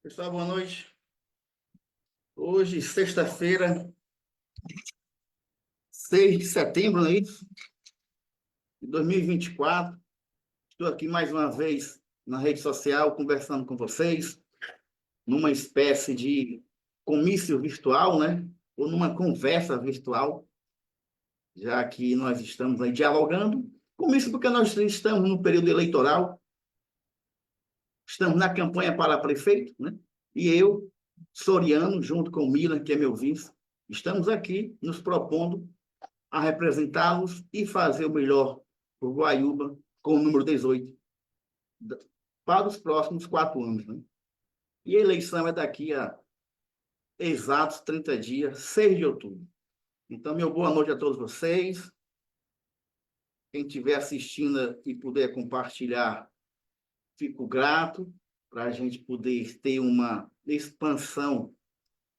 Pessoal, boa noite. Hoje, sexta-feira, 6 de setembro, não é isso? De 2024. Estou aqui mais uma vez na rede social conversando com vocês, numa espécie de comício virtual, né? Ou numa conversa virtual, já que nós estamos aí dialogando. Comício porque nós estamos no período eleitoral, estamos na campanha para prefeito, né? E eu, Soriano, junto com o Milan, que é meu vice, estamos aqui nos propondo a representá-los e fazer o melhor por Guaiúba com o número 18 para os próximos 4 anos. Né? E a eleição é daqui a exatos 30 dias, 6 de outubro. Então, meu boa noite a todos vocês. Quem estiver assistindo e puder compartilhar, fico grato para a gente poder ter uma expansão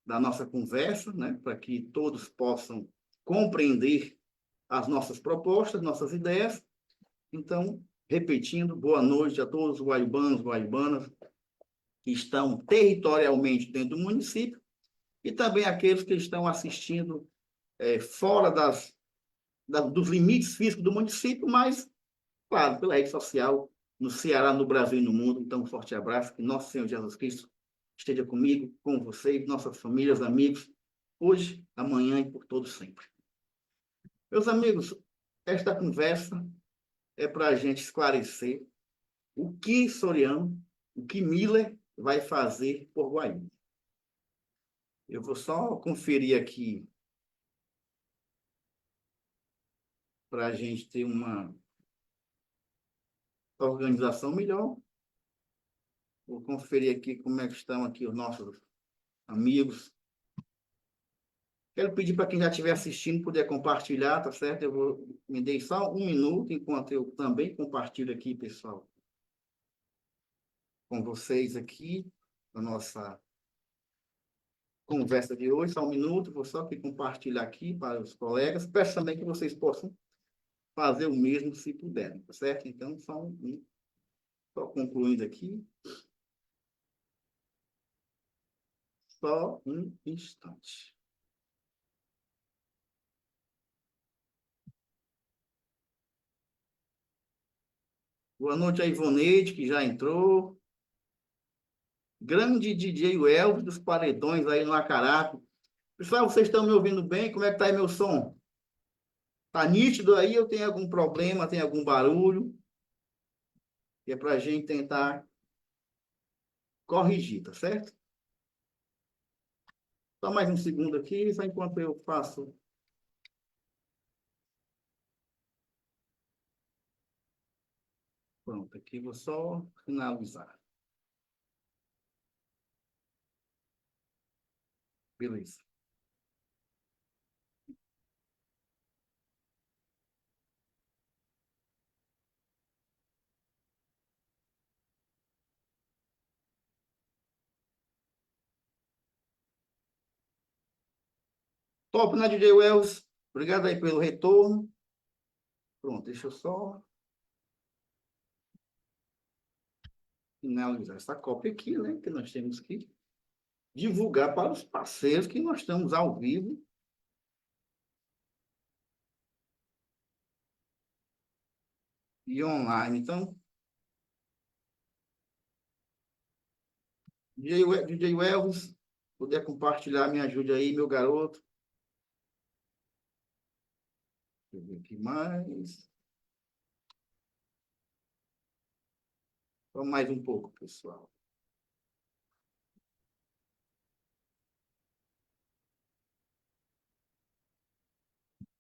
da nossa conversa, né? Para que todos possam compreender as nossas propostas, nossas ideias. Então, repetindo, boa noite a todos os guaibanos, guaibanas que estão territorialmente dentro do município e também aqueles que estão assistindo fora dos limites físicos do município, mas, claro, pela rede social, no Ceará, no Brasil e no mundo. Então, um forte abraço, que nosso Senhor Jesus Cristo esteja comigo, com vocês, nossas famílias, amigos, hoje, amanhã e por todos sempre. Meus amigos, esta conversa é para a gente esclarecer o que Soriano, o que Miller vai fazer por Guaíba. Eu vou só conferir aqui para a gente ter uma organização melhor. Vou conferir aqui como é que estão aqui os nossos amigos. Quero pedir para quem já estiver assistindo poder compartilhar, tá certo? Me dei só um minuto enquanto eu também compartilho aqui, pessoal, com vocês aqui a nossa conversa de hoje. Só um minuto, vou só compartilhar aqui para os colegas. Peço também que vocês possam fazer o mesmo se puderem, tá certo? Então, só concluindo aqui. Só um instante. Boa noite a Ivoneide, que já entrou. Grande DJ Elvis dos Paredões aí no Acaraco. Pessoal, vocês estão me ouvindo bem? Como é que tá aí meu som? Tá nítido aí? Eu tenho algum problema? Tem algum barulho? Que é para a gente tentar corrigir, tá certo? Só mais um segundo aqui, só enquanto eu faço. Pronto, aqui vou só finalizar. Beleza. Top, né, DJ Wells? Obrigado aí pelo retorno. Pronto, deixa eu só finalizar essa cópia aqui, né? Que nós temos que divulgar para os parceiros que nós estamos ao vivo. E online. Então, DJ Wells, puder compartilhar, me ajude aí, meu garoto. Deixa eu ver aqui mais. Só mais um pouco, pessoal.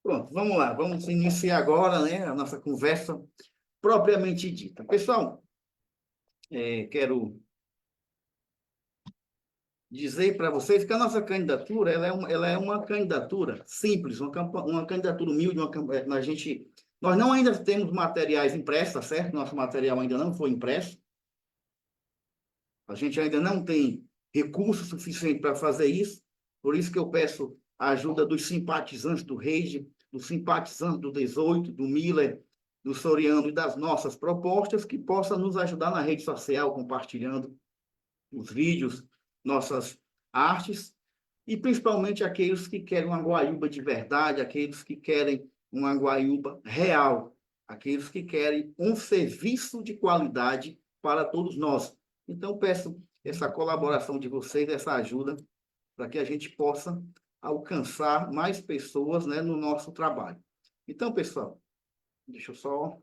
Pronto, vamos lá. Vamos iniciar agora, né, a nossa conversa propriamente dita. Pessoal, quero dizer para vocês que a nossa candidatura ela é uma candidatura simples, uma candidatura humilde, nós não ainda temos materiais impressos, tá certo? Nosso material ainda não foi impresso. A gente ainda não tem recurso suficiente para fazer isso, por isso que eu peço a ajuda dos simpatizantes do Rede, dos simpatizantes do 18, do Miller, do Soriano e das nossas propostas, que possam nos ajudar na rede social, compartilhando os vídeos, nossas artes, e principalmente aqueles que querem uma Guaiúba de verdade, aqueles que querem uma Guaiúba real, aqueles que querem um serviço de qualidade para todos nós. Então, peço essa colaboração de vocês, essa ajuda, para que a gente possa alcançar mais pessoas, né, no nosso trabalho. Então, pessoal, deixa eu só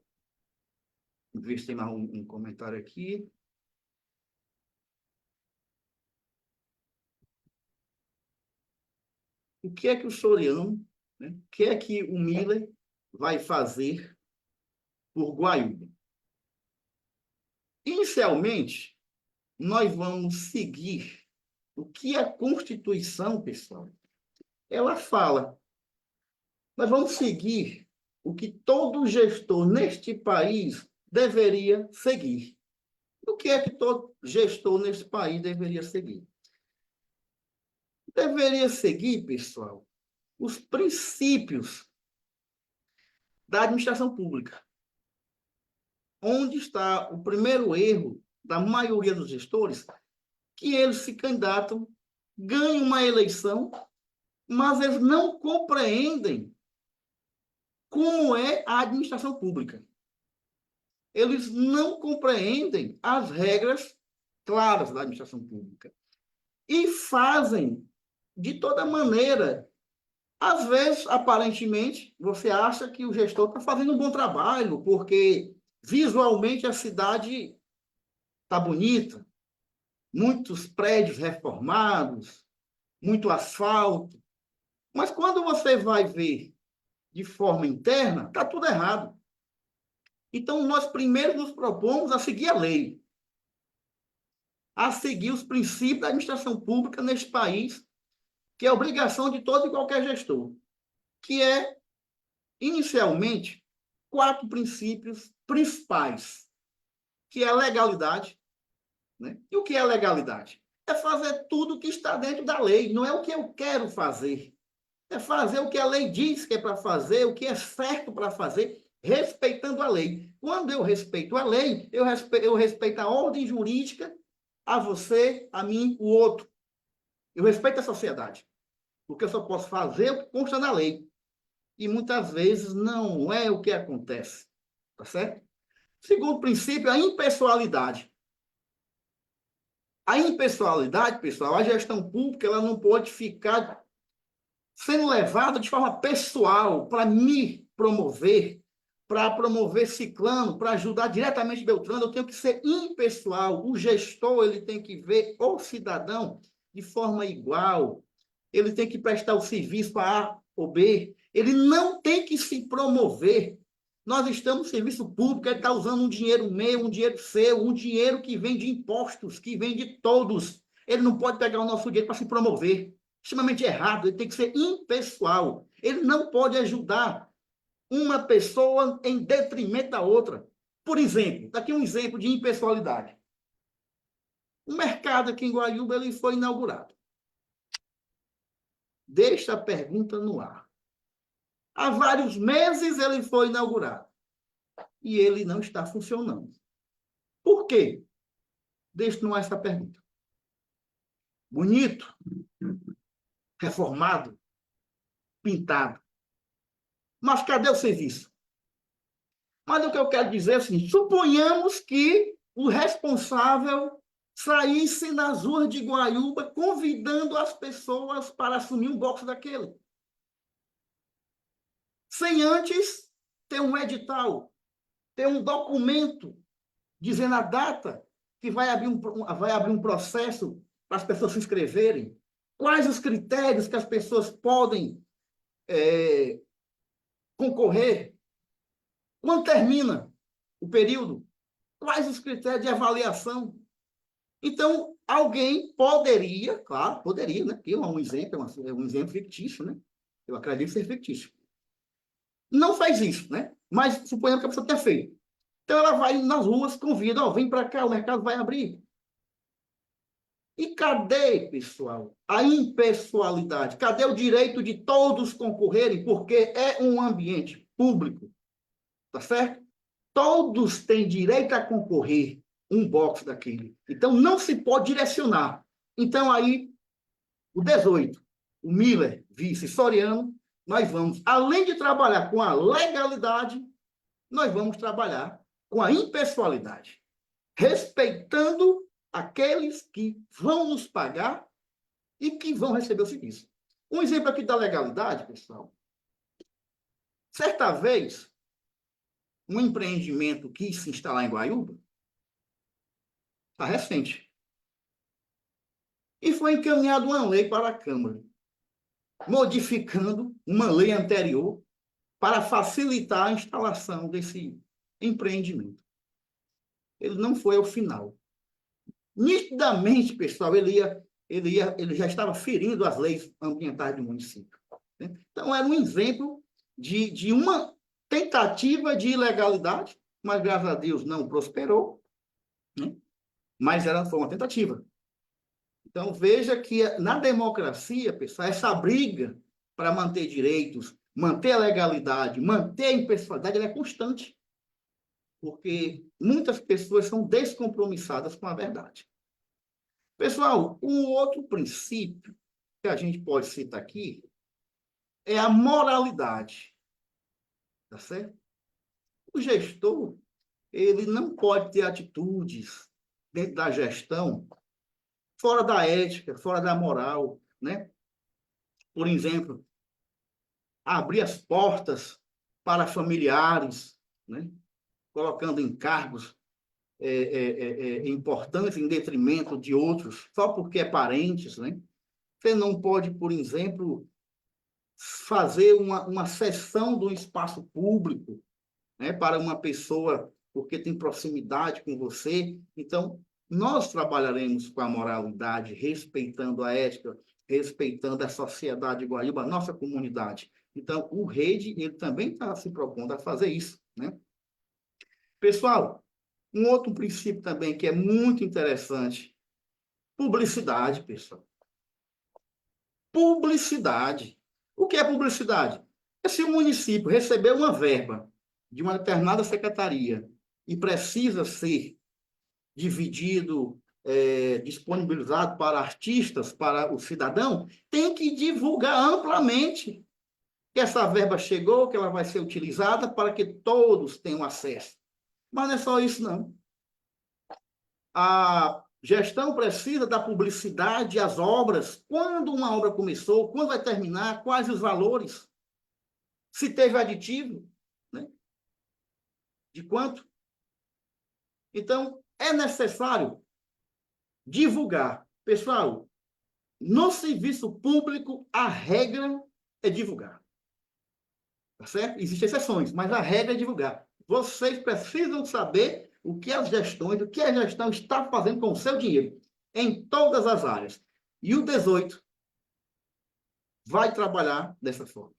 ver se tem mais um comentário aqui. O que é que o Soriano, né, o que é que o Miller vai fazer por Guaiúba? Inicialmente, nós vamos seguir o que a Constituição, pessoal, ela fala. Nós vamos seguir o que todo gestor neste país deveria seguir. O que é que todo gestor neste país deveria seguir? Deveria seguir, pessoal, os princípios da administração pública. Onde está o primeiro erro da maioria dos gestores? Que eles se candidatam, ganham uma eleição, mas eles não compreendem como é a administração pública. Eles não compreendem as regras claras da administração pública e fazem de toda maneira. Às vezes, aparentemente, você acha que o gestor está fazendo um bom trabalho, porque visualmente a cidade está bonita, muitos prédios reformados, muito asfalto. Mas quando você vai ver de forma interna, está tudo errado. Então, nós primeiro nos propomos a seguir a lei, a seguir os princípios da administração pública neste país, que é obrigação de todo e qualquer gestor, que é, inicialmente, 4 princípios principais, que é a legalidade. Né? E o que é legalidade? É fazer tudo o que está dentro da lei, não é o que eu quero fazer. É fazer o que a lei diz que é para fazer, o que é certo para fazer, respeitando a lei. Quando eu respeito a lei, eu respeito a ordem jurídica, a você, a mim, o outro. Eu respeito a sociedade, porque eu só posso fazer o que consta na lei. E muitas vezes não é o que acontece. Tá certo? Segundo princípio, a impessoalidade. A impessoalidade, pessoal, a gestão pública, ela não pode ficar sendo levada de forma pessoal para me promover, para promover ciclano, para ajudar diretamente Beltrano. Eu tenho que ser impessoal. O gestor, ele tem que ver o cidadão de forma igual. Ele tem que prestar o serviço para A ou B. Ele não tem que se promover. Nós estamos no serviço público, ele está usando um dinheiro meu, um dinheiro seu, um dinheiro que vem de impostos, que vem de todos. Ele não pode pegar o nosso dinheiro para se promover. Extremamente errado, ele tem que ser impessoal. Ele não pode ajudar uma pessoa em detrimento da outra. Por exemplo, daqui um exemplo de impessoalidade. O mercado aqui em Guaiúba ele foi inaugurado. Deixa a pergunta no ar. Há vários meses ele foi inaugurado e ele não está funcionando. Por quê? Deixa no ar essa pergunta. Bonito, reformado, pintado. Mas cadê o serviço? Mas o que eu quero dizer é assim, suponhamos que o responsável saísse nas ruas de Guaiúba convidando as pessoas para assumir um box daquele. Sem antes ter um edital, ter um documento dizendo a data que vai abrir um processo para as pessoas se inscreverem, quais os critérios que as pessoas podem concorrer, quando termina o período, quais os critérios de avaliação. Então, alguém poderia, claro, poderia, né? Porque é um exemplo, é um exemplo fictício, né? Eu acredito ser fictício. Não faz isso, né? Mas suponhamos que a pessoa tenha feito. Então, ela vai nas ruas, convida, ó, vem para cá, o mercado vai abrir. E cadê, pessoal, a impessoalidade? Cadê o direito de todos concorrerem? Porque é um ambiente público, tá certo? Todos têm direito a concorrer um box daquele. Então, não se pode direcionar. Então, aí, o 18, o Miller, vice Soriano, nós vamos, além de trabalhar com a legalidade, nós vamos trabalhar com a impessoalidade, respeitando aqueles que vão nos pagar e que vão receber o serviço. Um exemplo aqui da legalidade, pessoal. Certa vez, um empreendimento quis se instalar em Guaiúba, está recente, e foi encaminhada uma lei para a Câmara, modificando uma lei anterior para facilitar a instalação desse empreendimento. Ele não foi ao final. Nitidamente, pessoal, ele já estava ferindo as leis ambientais do município. Né? Então, era um exemplo de uma tentativa de ilegalidade, mas, graças a Deus, não prosperou, né? Mas foi uma tentativa. Então, veja que na democracia, pessoal, essa briga para manter direitos, manter a legalidade, manter a impessoalidade, ela é constante. Porque muitas pessoas são descompromissadas com a verdade. Pessoal, um outro princípio que a gente pode citar aqui é a moralidade. Tá certo? O gestor, ele não pode ter atitudes dentro da gestão fora da ética, fora da moral, né? Por exemplo, abrir as portas para familiares, né? Colocando encargos importantes em detrimento de outros, só porque é parentes, né? Você não pode, por exemplo, fazer uma cessão do espaço público, né, para uma pessoa porque tem proximidade com você. Então, nós trabalharemos com a moralidade, respeitando a ética, respeitando a sociedade de Guaíba, a nossa comunidade. Então, o Rede, ele também está se propondo a fazer isso, né? Pessoal, um outro princípio também que é muito interessante, publicidade, pessoal. Publicidade. O que é publicidade? É se o município receber uma verba de uma determinada secretaria e precisa ser dividido, disponibilizado para artistas, para o cidadão, tem que divulgar amplamente que essa verba chegou, que ela vai ser utilizada para que todos tenham acesso. Mas não é só isso, não. A gestão precisa da publicidade, as obras, quando uma obra começou, quando vai terminar, quais os valores, se teve aditivo, né? De quanto. Então, é necessário divulgar. Pessoal, no serviço público, a regra é divulgar. Tá certo? Existem exceções, mas a regra é divulgar. Vocês precisam saber o que as gestões, o que a gestão está fazendo com o seu dinheiro, em todas as áreas. E o 18 vai trabalhar dessa forma.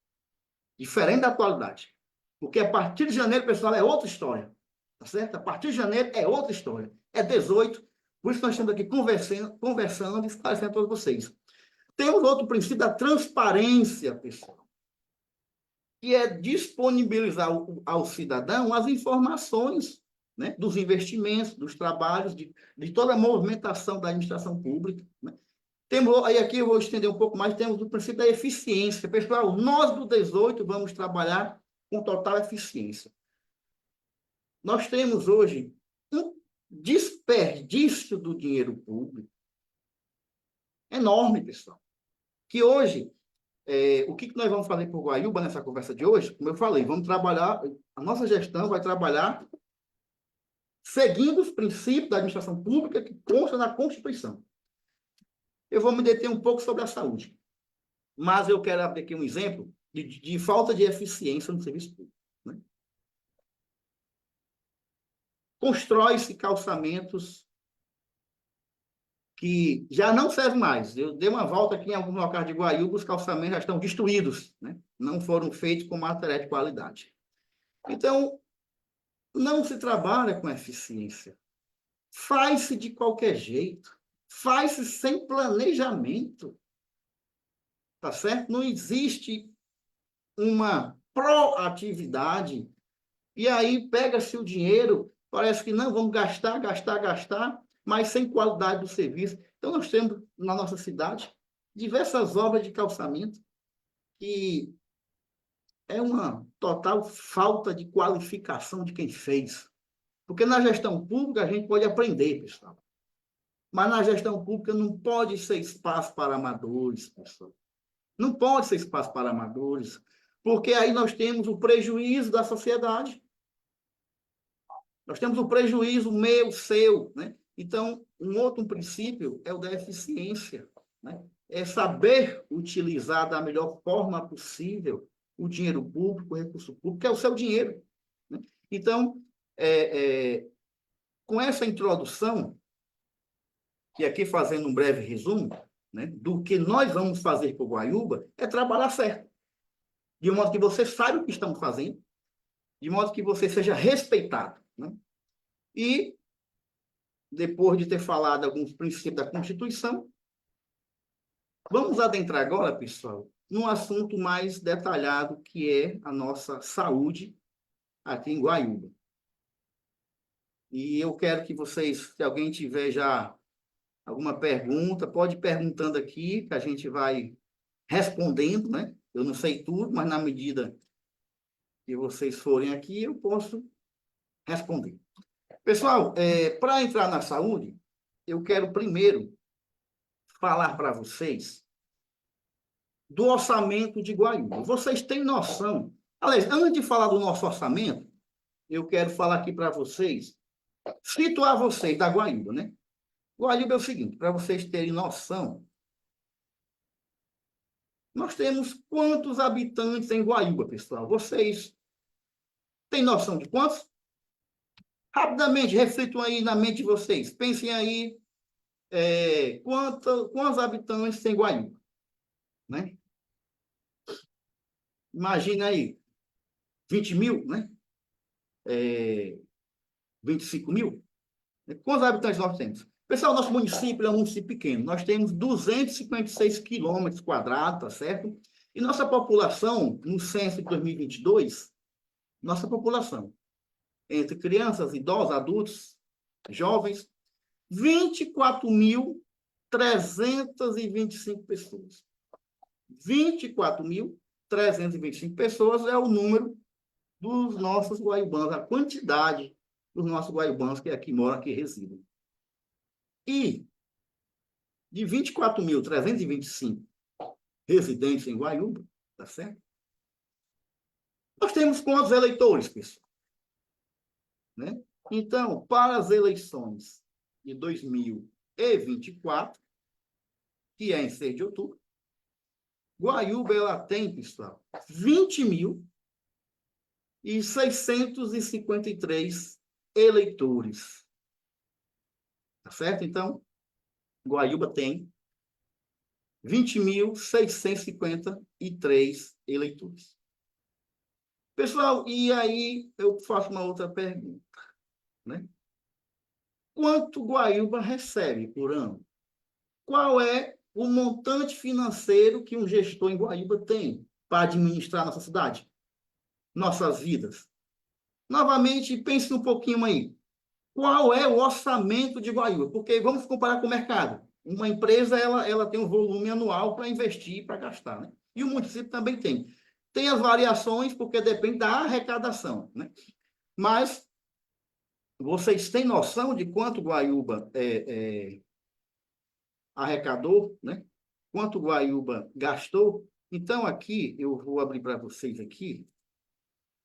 Diferente da atualidade. Porque a partir de janeiro, pessoal, é outra história. Tá certo? A partir de janeiro é outra história. É 18. Por isso nós estamos aqui conversando e esclarecendo a todos vocês. Temos outro princípio da transparência, pessoal, que é disponibilizar ao cidadão as informações, né, dos investimentos, dos trabalhos, de toda a movimentação da administração pública. Né? Temos, aí aqui eu vou estender um pouco mais, temos o princípio da eficiência. Pessoal, nós do 18 vamos trabalhar com total eficiência. Nós temos hoje um desperdício do dinheiro público enorme, pessoal. Que hoje, o que nós vamos fazer por Guaiúba nessa conversa de hoje? Como eu falei, vamos trabalhar, a nossa gestão vai trabalhar seguindo os princípios da administração pública que constam na Constituição. Eu vou me deter um pouco sobre a saúde, mas eu quero abrir aqui um exemplo de falta de eficiência no serviço público. Né? Constrói-se calçamentos que já não servem mais. Eu dei uma volta aqui em alguns locais de Guaiúba, os calçamentos já estão destruídos, né? Não foram feitos com material de qualidade. Então, não se trabalha com eficiência. Faz-se de qualquer jeito. Faz-se sem planejamento. Tá certo? Não existe uma proatividade. E aí pega-se o dinheiro, parece que não, vamos gastar, gastar, gastar, mas sem qualidade do serviço. Então, nós temos na nossa cidade diversas obras de calçamento que é uma total falta de qualificação de quem fez. Porque na gestão pública a gente pode aprender, pessoal. Mas na gestão pública não pode ser espaço para amadores, pessoal. Não pode ser espaço para amadores, porque aí nós temos o prejuízo da sociedade. Nós temos o prejuízo meu, seu, né? Então, um outro princípio é o da eficiência, né? É saber utilizar da melhor forma possível o dinheiro público, o recurso público, que é o seu dinheiro, né? Então, com essa introdução, que aqui fazendo um breve resumo, né, do que nós vamos fazer com o Guaiúba, é trabalhar certo, de modo que você saiba o que estamos fazendo, de modo que você seja respeitado, né? E, depois de ter falado alguns princípios da Constituição, vamos adentrar agora, pessoal, num assunto mais detalhado, que é a nossa saúde aqui em Guaiúba. E eu quero que vocês, se alguém tiver já alguma pergunta, pode ir perguntando aqui, que a gente vai respondendo, né? Eu não sei tudo, mas na medida que vocês forem aqui, eu posso responder. Pessoal, para entrar na saúde, eu quero primeiro falar para vocês do orçamento de Guaiúba. Vocês têm noção? Aliás, antes de falar do nosso orçamento, eu quero falar aqui para vocês, situar vocês da Guaiúba, né? Guaiúba é o seguinte, para vocês terem noção, nós temos quantos habitantes em Guaiúba, pessoal? Vocês têm noção de quantos? Rapidamente, reflitam aí na mente de vocês. Pensem aí quantos habitantes tem Guaiúba, né? Imagina aí, 20 mil, né? 25 mil. Quantos habitantes nós temos? Pessoal, nosso município é um município pequeno. Nós temos 256 quilômetros quadrados, tá certo? E nossa população, no censo de 2022, nossa população, entre crianças, idosos, adultos, jovens, 24.325 pessoas. 24.325 pessoas é o número dos nossos guaiubanos, a quantidade dos nossos guaiubanos que aqui moram, aqui residem. E de 24.325 residentes em Guaiúba, tá certo? Nós temos quantos eleitores, pessoal? Né? Então, para as eleições de 2024, que é em 6 de outubro, Guaiúba ela tem, pessoal, 20.653 eleitores. Tá certo? Então, Guaiúba tem 20.653 eleitores. Pessoal, e aí eu faço uma outra pergunta, né? Quanto Guaiúba recebe por ano? Qual é o montante financeiro que um gestor em Guaiúba tem para administrar nossa cidade, nossas vidas? Novamente, pense um pouquinho aí. Qual é o orçamento de Guaiúba? Porque vamos comparar com o mercado. Uma empresa ela tem um volume anual para investir, para gastar, né? E o município também tem. Tem as variações, porque depende da arrecadação, né? Mas vocês têm noção de quanto Guaiúba arrecadou, né? Quanto Guaiúba gastou? Então, aqui, eu vou abrir para vocês aqui,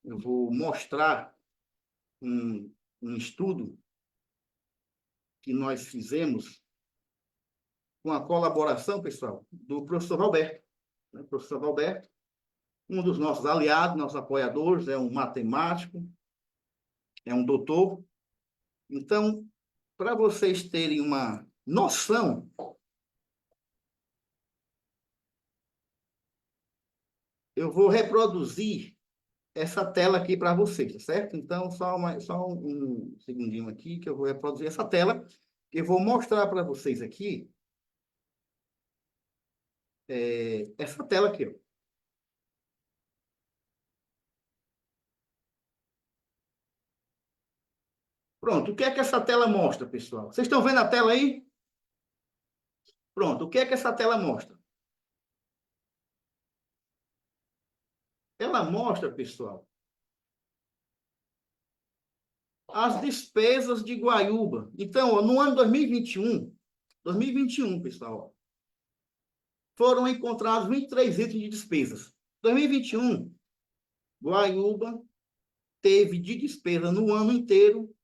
eu vou mostrar um estudo que nós fizemos com a colaboração, pessoal, do professor Valberto. O professor Valberto, um dos nossos aliados, nossos apoiadores, é um matemático, é um doutor. Então, para vocês terem uma noção, eu vou reproduzir essa tela aqui para vocês, tá certo? Então, só um segundinho aqui, que eu vou reproduzir essa tela, que eu vou mostrar para vocês aqui, essa tela aqui, ó. Pronto, o que é que essa tela mostra, pessoal? Vocês estão vendo a tela aí? Pronto, o que é que essa tela mostra? Ela mostra, pessoal, as despesas de Guaiúba. Então, ó, no ano 2021, pessoal, foram encontrados 23 itens de despesas. 2021, Guaiúba teve de despesa no ano inteiro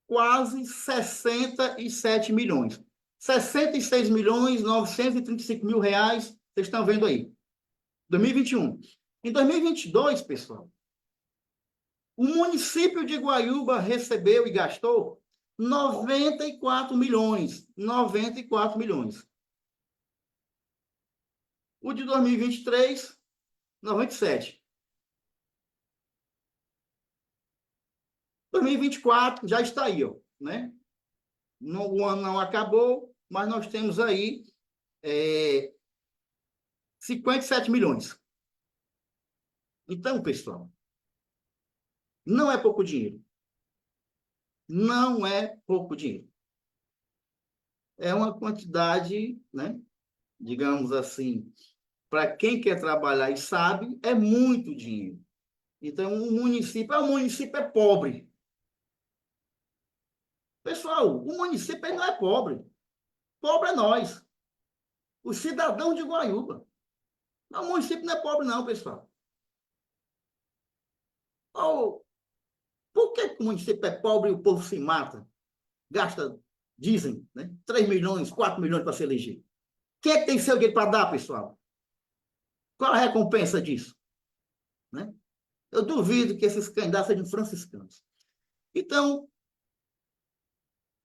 quase 67 milhões. 66 milhões 935 mil reais, vocês estão vendo aí. 2021. Em 2022, pessoal, o município de Guaiúba recebeu e gastou 94 milhões. 94 milhões. O de 2023, 97. 2024 já está aí, ó, né? O ano não acabou, mas nós temos aí 57 milhões. Então, pessoal, não é pouco dinheiro. Não é pouco dinheiro. É uma quantidade, né? Digamos assim, para quem quer trabalhar e sabe, é muito dinheiro. Então, o município é pobre. Pessoal, o município não é pobre. Pobre é nós, os cidadãos de Guaiúba. Não, o município não é pobre, não, pessoal. Oh, por que o município é pobre e o povo se mata? Gasta, dizem, né, 3 milhões, 4 milhões para se eleger. Quem é que tem seu dinheiro para dar, pessoal? Qual a recompensa disso? Né? Eu duvido que esses candidatos sejam franciscanos. Então,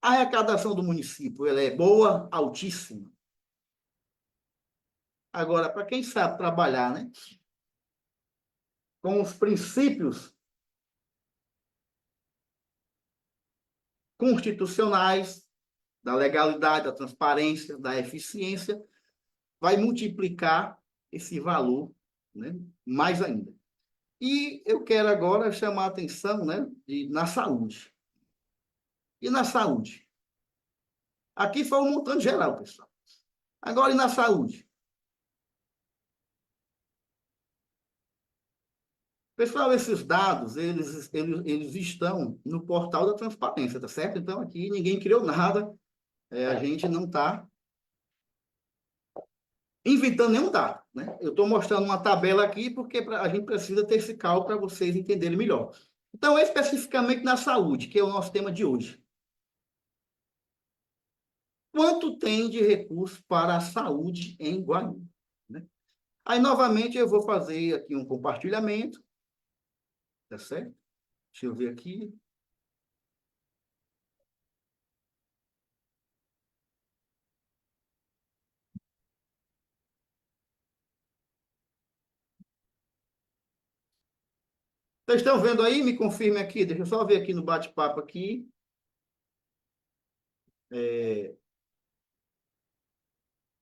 a arrecadação do município ela é boa, altíssima. Agora, para quem sabe trabalhar, né, com os princípios constitucionais da legalidade, da transparência, da eficiência, vai multiplicar esse valor, né, mais ainda. E eu quero agora chamar a atenção, né, na saúde. E na saúde? Aqui foi um montante geral, pessoal. Agora, e na saúde? Pessoal, esses dados, eles estão no portal da transparência, tá certo? Então, aqui ninguém criou nada, a gente não está inventando nenhum dado, né? Eu estou mostrando uma tabela aqui porque a gente precisa ter esse cálculo para vocês entenderem melhor. Então, especificamente na saúde, que é o nosso tema de hoje. Quanto tem de recurso para a saúde em Guarulhos? Né? Aí, novamente, eu vou fazer aqui um compartilhamento, tá certo? Deixa eu ver aqui. Vocês estão vendo aí? Me confirme aqui. Deixa eu só ver aqui no bate-papo aqui.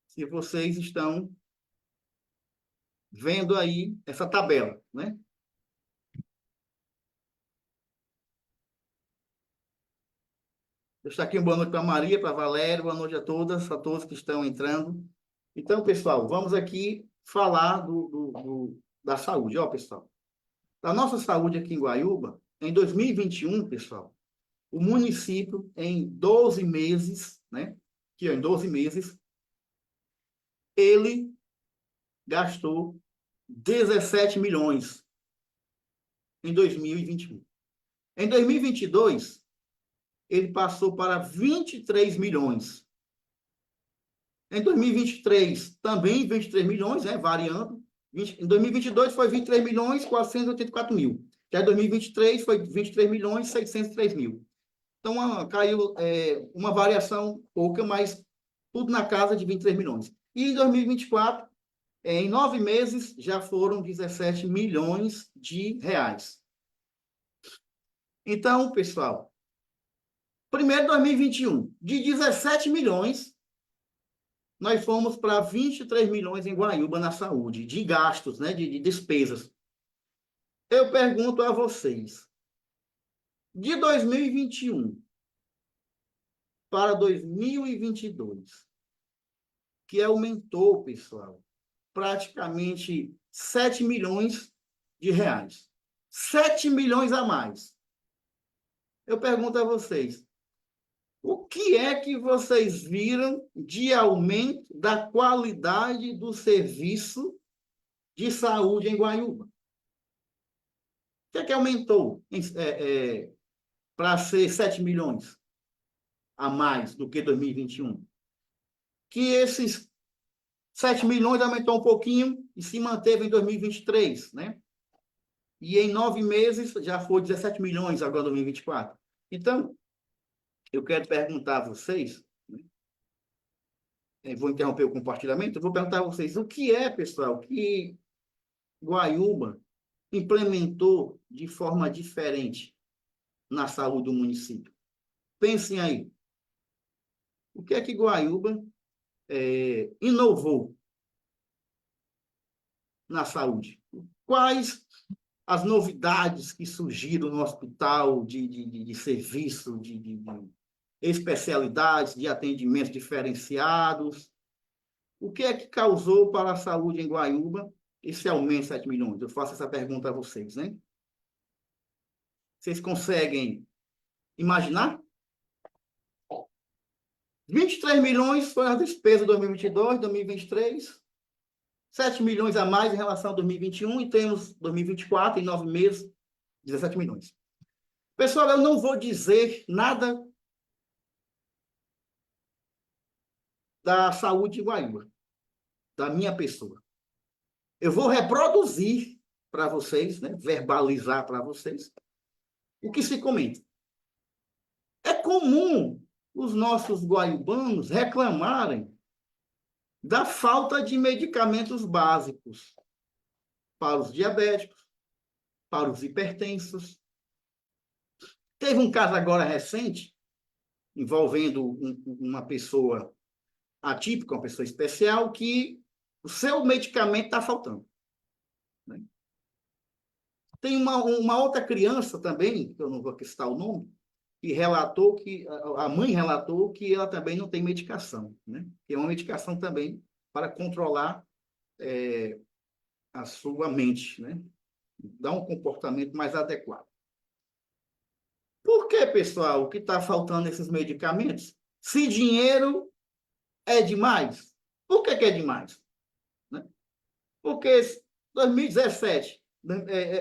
Se vocês estão vendo aí essa tabela, né? Deixa aqui uma boa noite para a Maria, para a Valéria, boa noite a todos que estão entrando. Então, pessoal, vamos aqui falar da saúde. Ó, pessoal, da nossa saúde aqui em Guaiúba, em 2021, pessoal, o município, em 12 meses, né? Que em 12 meses, ele gastou 17 milhões em 2021. Em 2022, ele passou para 23 milhões. Em 2023, também 23 milhões, né, variando. Em 2022 foi 23 milhões 484 mil. Já em 2023 foi 23 milhões 603 mil. Então, caiu uma variação pouca, mas tudo na casa de 23 milhões. E em 2024, em 9 meses, já foram 17 milhões de reais. Então, pessoal, primeiro 2021, de 17 milhões, nós fomos para 23 milhões em Guaiúba na saúde, de gastos, né, de despesas. Eu pergunto a vocês, de 2021 para 2022, que aumentou, pessoal, praticamente 7 milhões de reais. 7 milhões a mais. Eu pergunto a vocês, o que é que vocês viram de aumento da qualidade do serviço de saúde em Guaiúba? O que aumentou para ser 7 milhões a mais do que 2021? Que esses 7 milhões aumentou um pouquinho e se manteve em 2023, né? E em 9 meses já foi 17 milhões agora em 2024. Então, eu quero perguntar a vocês, né? Vou interromper o compartilhamento, vou perguntar a vocês, o que é, pessoal, que Guaiúba implementou de forma diferente na saúde do município? Pensem aí. O que é que Guaiúba inovou na saúde? Quais as novidades que surgiram no hospital de serviço, de especialidades, de atendimentos diferenciados? O que é que causou para a saúde em Guaiúba esse aumento de 7 milhões? Eu faço essa pergunta a vocês, né? Vocês conseguem imaginar? 23 milhões foi a despesa de 2022, 2023. 7 milhões a mais em relação a 2021 e temos 2024, em 9 meses, 17 milhões. Pessoal, eu não vou dizer nada da saúde de Guaiúba, da minha pessoa. Eu vou reproduzir para vocês, né, verbalizar para vocês, o que se comenta. É comum os nossos guaiubanos reclamarem da falta de medicamentos básicos para os diabéticos, para os hipertensos. Teve um caso agora recente, envolvendo uma pessoa atípica, uma pessoa especial, que o seu medicamento está faltando, né? Tem uma outra criança também, que eu não vou citar o nome, que relatou que a mãe relatou que ela também não tem medicação, né? Que é uma medicação também para controlar a sua mente, né? Dar um comportamento mais adequado. Por que, pessoal, que está faltando esses medicamentos? Se dinheiro é demais, por que é demais? Né? Porque 2017,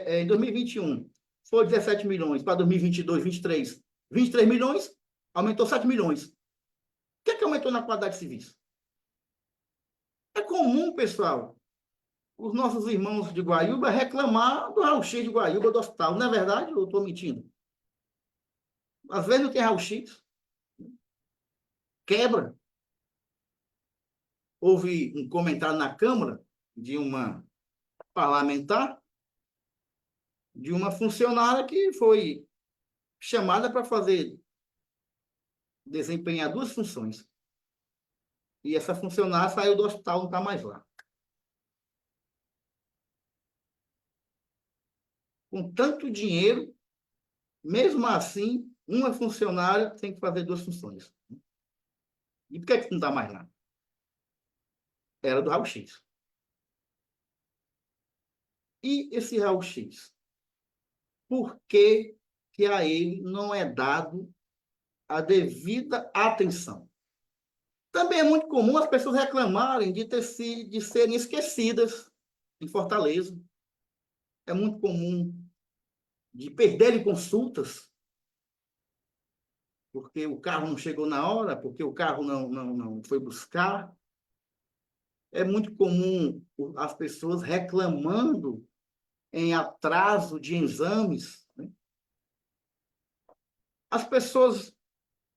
em 2021, foi 17 milhões, para 2022, 23 milhões, aumentou 7 milhões. O que aumentou na qualidade de serviço? É comum, pessoal, os nossos irmãos de Guaiúba reclamar do raio-x de Guaiúba, do hospital. Não é verdade? Ou estou mentindo? Às vezes não tem raio-x. Quebra. Houve um comentário na Câmara de uma parlamentar, de uma funcionária que foi chamada para desempenhar duas funções. E essa funcionária saiu do hospital, não está mais lá. Com tanto dinheiro, mesmo assim, uma funcionária tem que fazer duas funções. E por que não está mais lá? Era do raio-x. E esse raio-x? Por que a ele não é dado a devida atenção? Também é muito comum as pessoas reclamarem de serem esquecidas em Fortaleza. É muito comum de perderem consultas, porque o carro não chegou na hora, porque o carro não foi buscar. É muito comum as pessoas reclamando em atraso de exames, né? As pessoas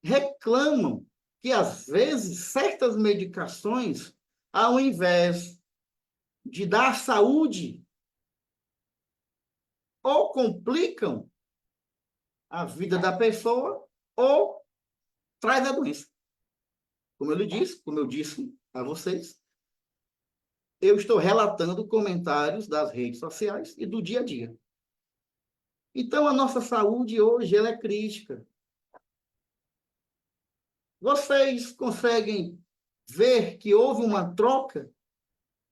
reclamam que, às vezes, certas medicações, ao invés de dar saúde, ou complicam a vida da pessoa, ou traz a doença. Como eu disse a vocês, eu estou relatando comentários das redes sociais e do dia a dia. Então, a nossa saúde hoje ela é crítica. Vocês conseguem ver que houve uma troca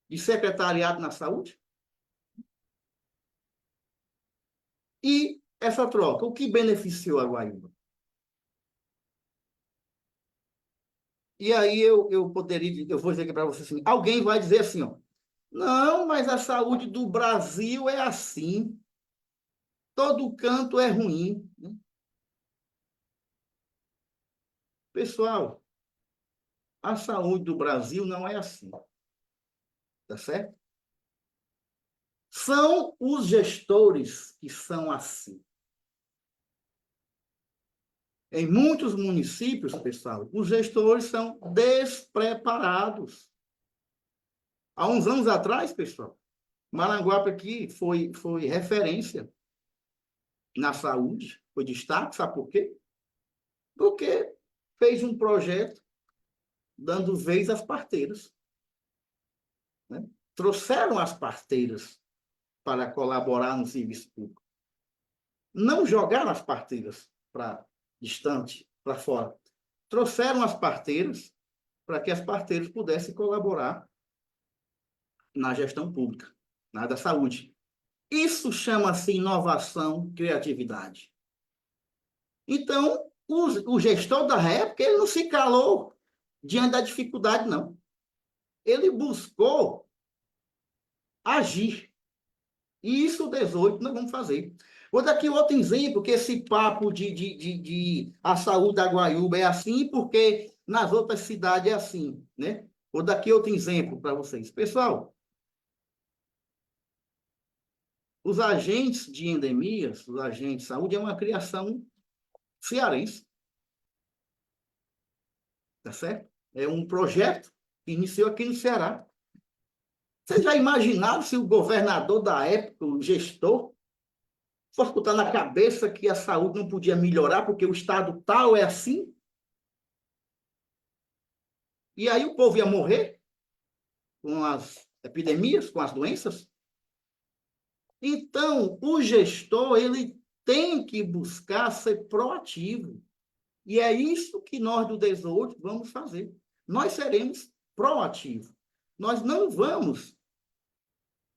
de secretariado na saúde? E essa troca, o que beneficiou a Guaíba? E aí eu vou dizer aqui para vocês assim, alguém vai dizer assim, ó, não, mas a saúde do Brasil é assim, todo canto é ruim, né? Pessoal, a saúde do Brasil não é assim, tá certo? São os gestores que são assim. Em muitos municípios, pessoal, os gestores são despreparados. Há uns anos atrás, pessoal, Maranguape aqui foi referência na saúde, foi destaque, sabe por quê? Porque fez um projeto dando vez às parteiras, né? Trouxeram as parteiras para colaborar no serviço público. Não jogaram as parteiras para distante, para fora. Trouxeram as parteiras para que as parteiras pudessem colaborar na gestão pública, na área da saúde. Isso chama-se inovação, criatividade. Então, o gestor da época, ele não se calou diante da dificuldade, não. Ele buscou agir. E isso, 18, nós vamos fazer. Vou dar aqui outro exemplo, que esse papo de a saúde da Guaiúba é assim, porque nas outras cidades é assim, né? Vou dar aqui outro exemplo para vocês. Pessoal, os agentes de endemias, os agentes de saúde, é uma criação cearense, tá certo? É um projeto que iniciou aqui no Ceará. Vocês já imaginaram se o governador da época, o gestor, fosse botar na cabeça que a saúde não podia melhorar porque o estado tal é assim? E aí o povo ia morrer com as epidemias, com as doenças? Então, o gestor, ele tem que buscar ser proativo. E é isso que nós do 18 vamos fazer. Nós seremos proativos. Nós não vamos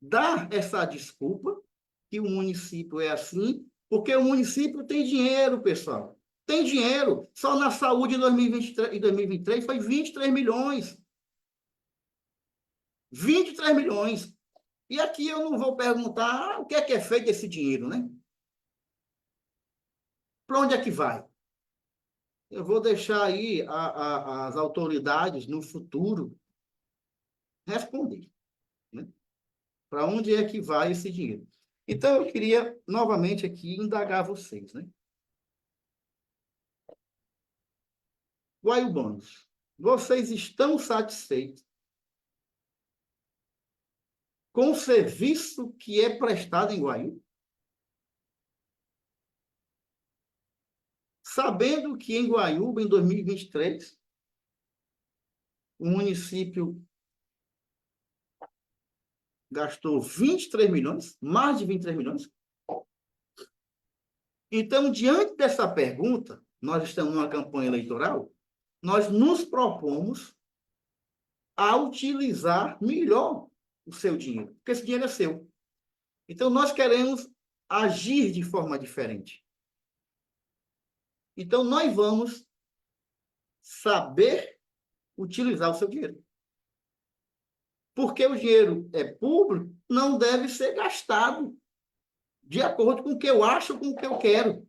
dar essa desculpa que o município é assim, porque o município tem dinheiro, pessoal. Tem dinheiro. Só na saúde em 2023 e 2023 foi 23 milhões. 23 milhões. E aqui eu não vou perguntar o que é feito esse dinheiro, né? Para onde é que vai? Eu vou deixar aí as autoridades no futuro responder, né? Para onde é que vai esse dinheiro? Então, eu queria novamente aqui indagar vocês, né? Guaiubanos, vocês estão satisfeitos com o serviço que é prestado em Guaiú? Sabendo que em Guaiúba, em 2023, o município gastou 23 milhões, mais de 23 milhões. Então, diante dessa pergunta, nós estamos numa campanha eleitoral, nós nos propomos a utilizar melhor o seu dinheiro, porque esse dinheiro é seu. Então, nós queremos agir de forma diferente. Então, nós vamos saber utilizar o seu dinheiro. Porque o dinheiro é público, não deve ser gastado de acordo com o que eu acho, com o que eu quero.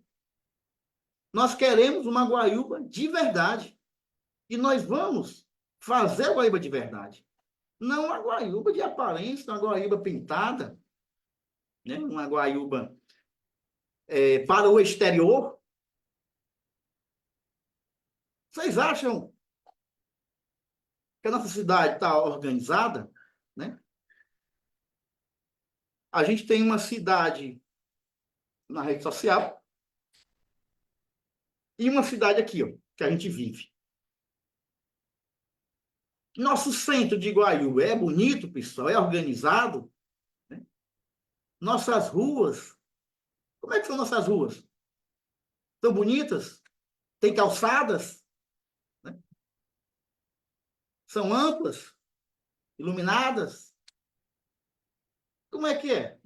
Nós queremos uma Guaiúba de verdade. E nós vamos fazer a Guaíba de verdade. Não uma Guaiúba de aparência, uma Guaíba pintada, né? Uma Guaiúba para o exterior. Vocês acham que a nossa cidade está organizada? Né? A gente tem uma cidade na rede social e uma cidade aqui, ó, que a gente vive. Nosso centro de Guaiúba é bonito, pessoal, é organizado. Né? Nossas ruas, como é que são nossas ruas? São bonitas? Tem calçadas? Né? São amplas? Iluminadas? Como é que é?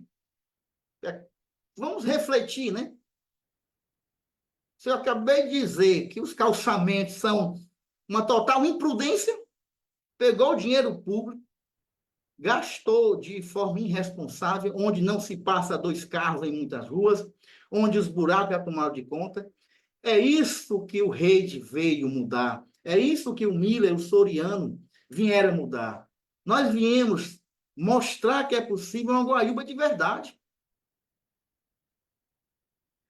Vamos refletir, né? Se eu acabei de dizer que os calçamentos são uma total imprudência, pegou o dinheiro público, gastou de forma irresponsável, onde não se passa dois carros em muitas ruas, onde os buracos já tomaram de conta. É isso que o Reid veio mudar. É isso que o Miller, o Soriano, vieram mudar. Nós viemos mostrar que é possível uma Guaíba de verdade.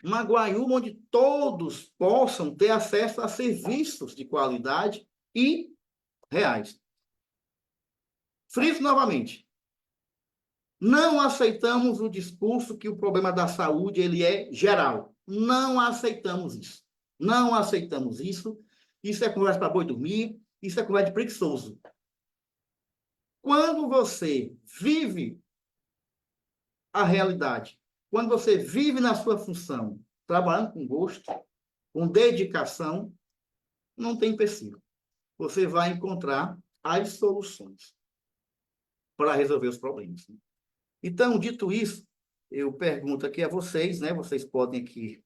Uma Guaíba onde todos possam ter acesso a serviços de qualidade e reais. Friso novamente. Não aceitamos o discurso que o problema da saúde ele é geral. Não aceitamos isso. Não aceitamos isso. Isso é conversa para boi dormir. Isso é conversa de preguiçoso. Quando você vive a realidade, quando você vive na sua função, trabalhando com gosto, com dedicação, não tem empecilho. Você vai encontrar as soluções para resolver os problemas. Então, dito isso, eu pergunto aqui a vocês, né? Vocês podem aqui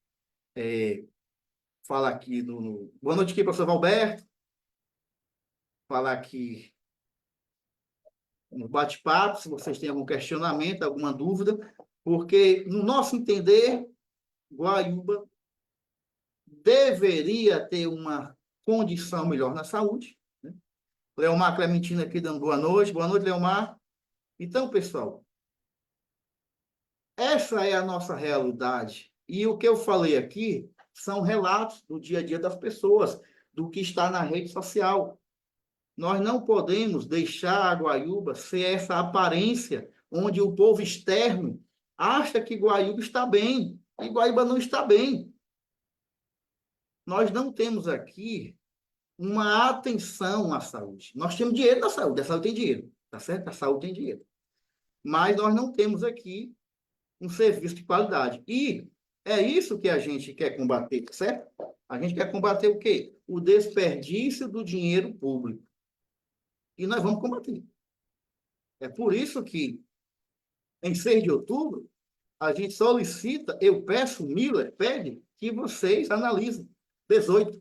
falar aqui Boa noite aqui, professor Valberto. Falar aqui no bate-papo, se vocês têm algum questionamento, alguma dúvida, porque, no nosso entender, Guaiúba deveria ter uma condição melhor na saúde. Né? Leomar Clementino aqui dando boa noite. Boa noite, Leomar. Então, pessoal, essa é a nossa realidade. E o que eu falei aqui são relatos do dia a dia das pessoas, do que está na rede social. Nós não podemos deixar a Guaiúba ser essa aparência onde o povo externo acha que Guaiúba está bem, e Guaiúba não está bem. Nós não temos aqui uma atenção à saúde. Nós temos dinheiro na saúde, a saúde tem dinheiro, tá certo? A saúde tem dinheiro. Mas nós não temos aqui um serviço de qualidade. E é isso que a gente quer combater, tá certo? A gente quer combater o quê? O desperdício do dinheiro público. E nós vamos combater. É por isso que, em 6 de outubro, a gente solicita, eu peço, Miller pede, que vocês analisem. 18.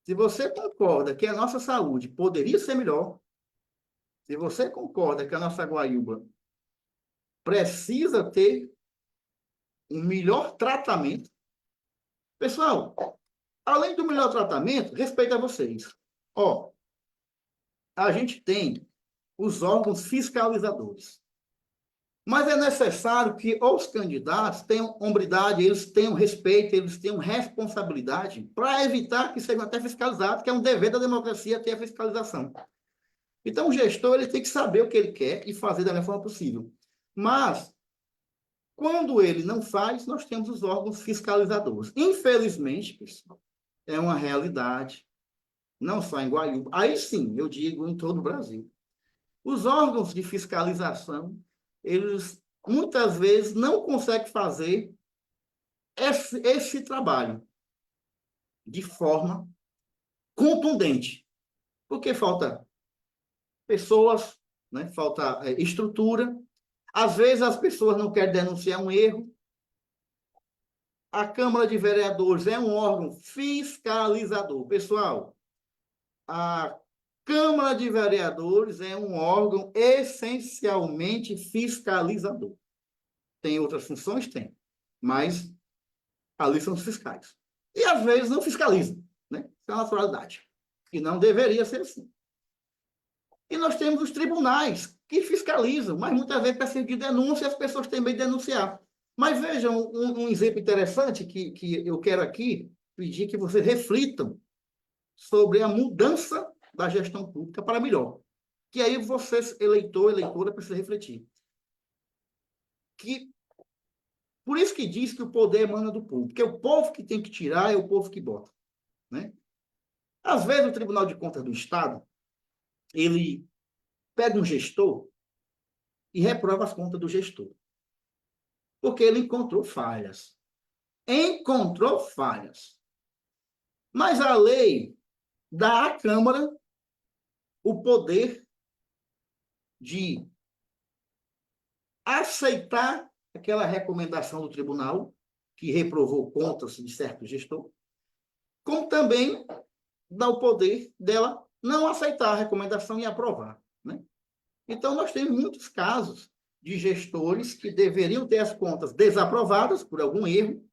Se você concorda que a nossa saúde poderia ser melhor, se você concorda que a nossa Guaiúba precisa ter um melhor tratamento, pessoal, além do melhor tratamento, respeito a vocês. Ó, a gente tem os órgãos fiscalizadores. Mas é necessário que os candidatos tenham hombridade, eles tenham respeito, eles tenham responsabilidade para evitar que sejam até fiscalizados, que é um dever da democracia ter a fiscalização. Então, o gestor ele tem que saber o que ele quer e fazer da melhor forma possível. Mas, quando ele não faz, nós temos os órgãos fiscalizadores. Infelizmente, pessoal, é uma realidade, não só em Guaiúba, aí sim, eu digo em todo o Brasil. Os órgãos de fiscalização, eles muitas vezes não conseguem fazer esse trabalho de forma contundente, porque falta pessoas, né? Falta estrutura. Às vezes as pessoas não querem denunciar um erro. A Câmara de Vereadores é um órgão fiscalizador. Pessoal, a Câmara de Vereadores é um órgão essencialmente fiscalizador. Tem outras funções? Tem. Mas ali são os fiscais. E às vezes não fiscalizam, né? Isso é uma naturalidade. E não deveria ser assim. E nós temos os tribunais que fiscalizam, mas muitas vezes para seguir denúncia, as pessoas têm medo de denunciar. Mas vejam um exemplo interessante que eu quero aqui pedir que vocês reflitam sobre a mudança da gestão pública para melhor. Que aí vocês, eleitor, eleitora, precisam refletir. Por isso que diz que o poder emana do povo, porque é o povo que tem que tirar, é o povo que bota. Né? Às vezes, o Tribunal de Contas do Estado, ele pega um gestor e reprova as contas do gestor. Porque ele encontrou falhas. Encontrou falhas. Mas a lei dá à Câmara o poder de aceitar aquela recomendação do tribunal, que reprovou contas de certo gestor, como também dá o poder dela não aceitar a recomendação e aprovar, né? Então, nós temos muitos casos de gestores que deveriam ter as contas desaprovadas por algum erro,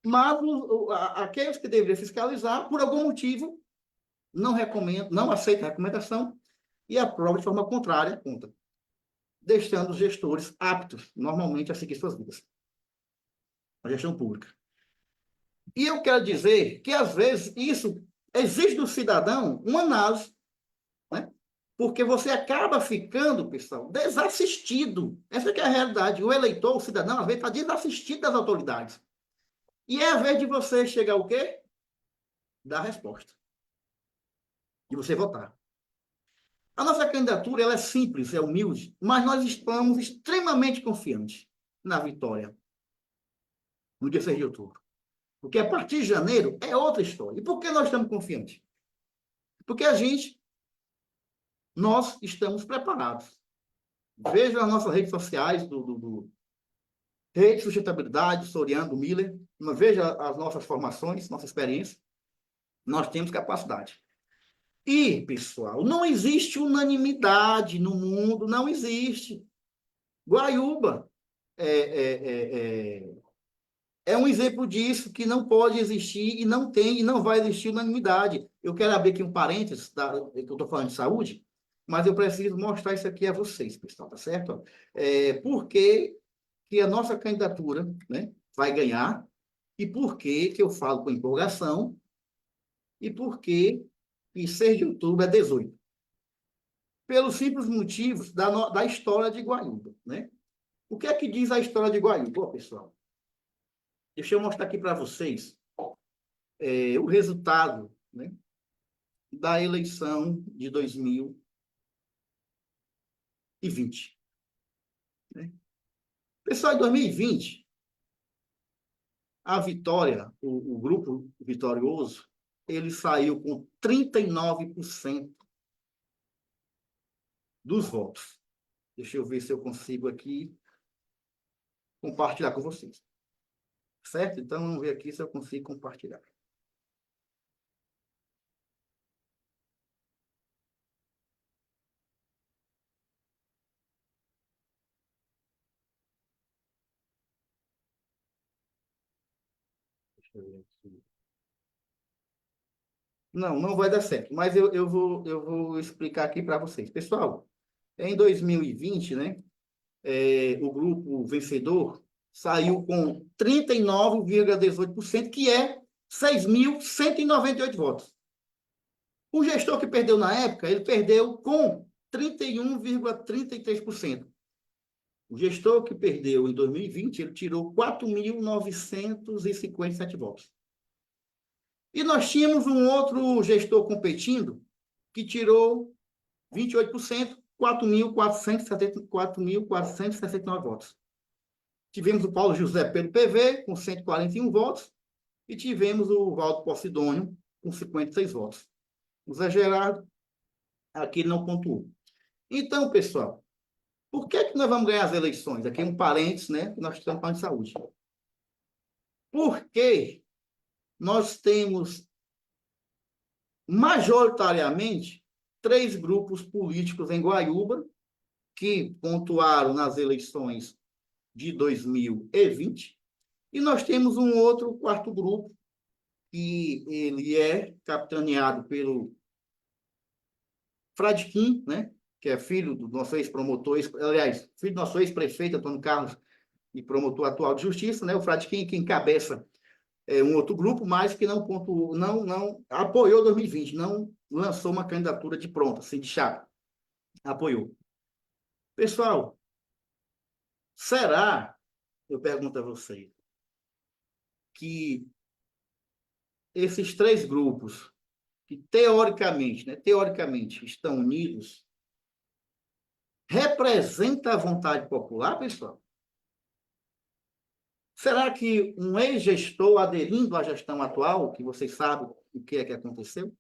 mas aqueles que deveriam fiscalizar, por algum motivo, não aceitam a recomendação e aprovam de forma contrária a conta, deixando os gestores aptos, normalmente, a seguir suas vidas. A gestão pública. E eu quero dizer que, às vezes, isso exige do cidadão uma análise, né? Porque você acaba ficando, pessoal, desassistido. Essa que é a realidade. O eleitor, o cidadão, às vezes, está desassistido das autoridades. E é a vez de você chegar o quê? Dar a resposta. De você votar. A nossa candidatura ela é simples, é humilde, mas nós estamos extremamente confiantes na vitória no dia 6 de outubro. Porque a partir de janeiro é outra história. E por que nós estamos confiantes? Porque nós estamos preparados. Veja as nossas redes sociais do Rede de Sustentabilidade, Soriano, do Miller. Veja as nossas formações, nossa experiência. Nós temos capacidade. E, pessoal, não existe unanimidade no mundo, não existe. Guaiúba é um exemplo disso, que não pode existir e não tem e não vai existir unanimidade. Eu quero abrir aqui um parênteses, tá? Que eu estou falando de saúde, mas eu preciso mostrar isso aqui a vocês, pessoal, tá certo? Por que a nossa candidatura, né, vai ganhar e por que eu falo com empolgação e por que 6 de outubro é 18. Pelos simples motivos da história de Guaiúba, né? O que é que diz a história de Guaiúba, pessoal? Deixa eu mostrar aqui para vocês o resultado, né, da eleição de 2020. Né? Pessoal, em 2020, a Vitória, o grupo vitorioso, ele saiu com 39% dos votos. Deixa eu ver se eu consigo aqui compartilhar com vocês. Certo? Então, vamos ver aqui se eu consigo compartilhar. Deixa eu ver aqui. Não vai dar certo, mas eu vou explicar aqui para vocês. Pessoal, em 2020, né, o grupo vencedor saiu com 39,18%, que é 6.198 votos. O gestor que perdeu na época, ele perdeu com 31,33%. O gestor que perdeu em 2020, ele tirou 4.957 votos. E nós tínhamos um outro gestor competindo, que tirou 28%, 4.469 votos. Tivemos o Paulo José pelo PV, com 141 votos, e tivemos o Valdo Posidônio, com 56 votos. O Zé Gerardo, aqui não pontuou. Então, pessoal, por que nós vamos ganhar as eleições? Aqui um parênteses, né? Nós estamos falando de saúde. Porque nós temos, majoritariamente, 3 grupos políticos em Guaiúba que pontuaram nas eleições de 2020, e nós temos um outro quarto grupo, que ele é capitaneado pelo Fradquim, né? Que é filho do nosso ex-promotor, aliás, filho do nosso ex-prefeito, Antônio Carlos, e promotor atual de justiça, né? O Fradquim, que encabeça um outro grupo, mas que não pontuou, não apoiou 2020, não lançou uma candidatura de pronto, assim, de chapa. Apoiou. Pessoal, será, eu pergunto a vocês, que esses 3 grupos, que teoricamente, né, estão unidos, representam a vontade popular, pessoal? Será que um ex-gestor aderindo à gestão atual, que vocês sabem o que é que aconteceu,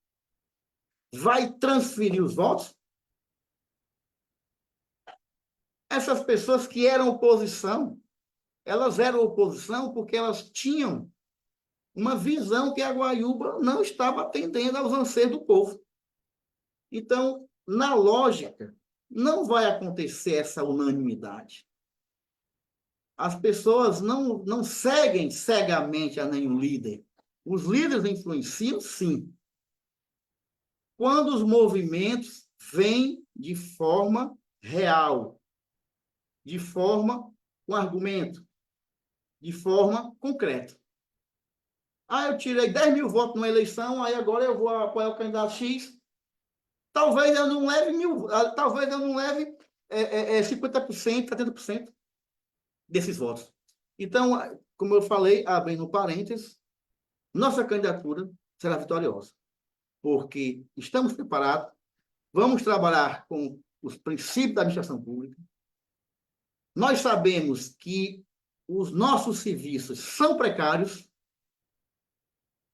vai transferir os votos? Essas pessoas que eram oposição, elas eram oposição porque elas tinham uma visão que a Guaiúba não estava atendendo aos anseios do povo. Então, na lógica, não vai acontecer essa unanimidade. As pessoas não seguem cegamente a nenhum líder. Os líderes influenciam, sim. Quando os movimentos vêm de forma real, de forma com argumento, de forma concreta. Ah, eu tirei 10 mil votos numa eleição, aí agora eu vou apoiar o candidato X. Talvez eu não leve 1.000, talvez eu não leve 50%, 70% desses votos. Então, como eu falei, abrindo parênteses, nossa candidatura será vitoriosa, porque estamos preparados, vamos trabalhar com os princípios da administração pública. Nós sabemos que os nossos serviços são precários.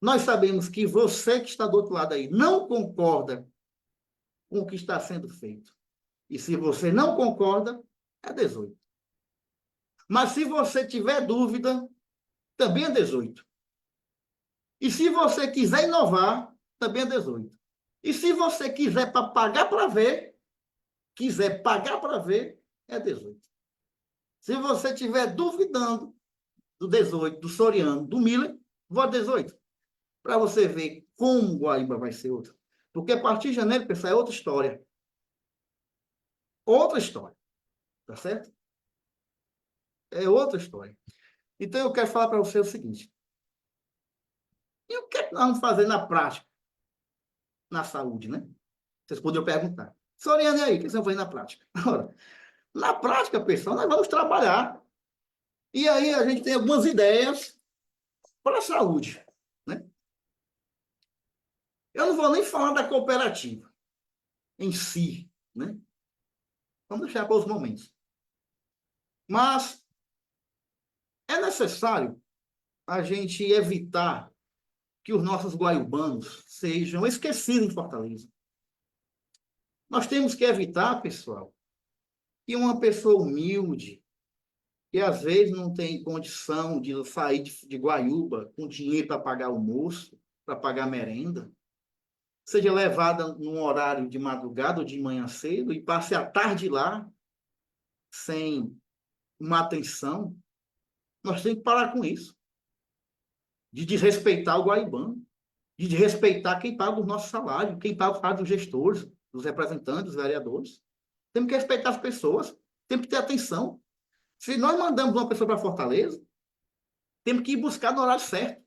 Nós sabemos que você que está do outro lado aí não concorda com o que está sendo feito. E se você não concorda, é 18. Mas se você tiver dúvida, também é 18. E se você quiser inovar, também é 18. E se você quiser pagar para ver, é 18. Se você estiver duvidando do 18, do Soriano, do Miller, vote 18. Para você ver como Guaíba vai ser outra. Porque a partir de janeiro, pessoal, é outra história. Outra história. Tá certo? É outra história. Então, eu quero falar para você o seguinte. E o que é que nós vamos fazer na prática? Na saúde, né? Vocês poderiam perguntar. Soriano, e aí? O que vocês vão fazer na prática? Ora, na prática, pessoal, nós vamos trabalhar. E aí a gente tem algumas ideias para a saúde, né? Eu não vou nem falar da cooperativa em si, né? Vamos deixar para os momentos. Mas é necessário a gente evitar que os nossos guaiubanos sejam esquecidos em Fortaleza. Nós temos que evitar, pessoal, que uma pessoa humilde, que às vezes não tem condição de sair de Guaiúba com dinheiro para pagar almoço, para pagar merenda, seja levada num horário de madrugada ou de manhã cedo e passe a tarde lá sem uma atenção. Nós temos que parar com isso, de desrespeitar o guaibano, de desrespeitar quem paga o nosso salário, quem paga o salário dos gestores, dos representantes, dos vereadores. Temos que respeitar as pessoas, temos que ter atenção. Se nós mandamos uma pessoa para Fortaleza, temos que ir buscar no horário certo.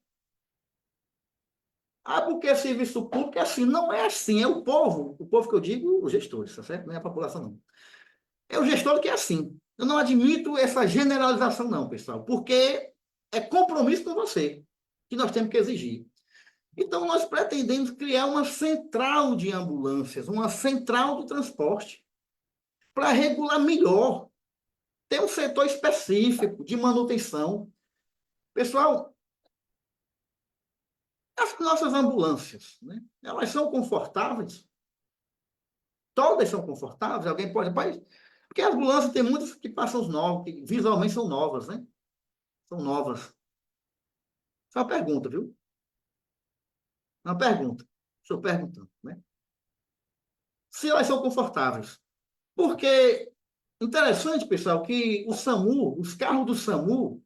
Ah, porque é serviço público é assim. Não é assim, é o povo que eu digo, os gestores, tá certo? Não é a população, não. É o gestor que é assim. Eu não admito essa generalização, não, pessoal, porque é compromisso com você que nós temos que exigir. Então, nós pretendemos criar uma central de ambulâncias, uma central do transporte, para regular melhor. Tem um setor específico de manutenção. Pessoal, as nossas ambulâncias, né? Elas são confortáveis? Todas são confortáveis? Alguém pode... Porque as ambulâncias tem muitas que passam os novos, que visualmente são novas, né? São novas. Só uma pergunta, viu? Uma pergunta. Estou perguntando, né? Se elas são confortáveis. Porque, interessante, pessoal, que o SAMU, os carros do SAMU,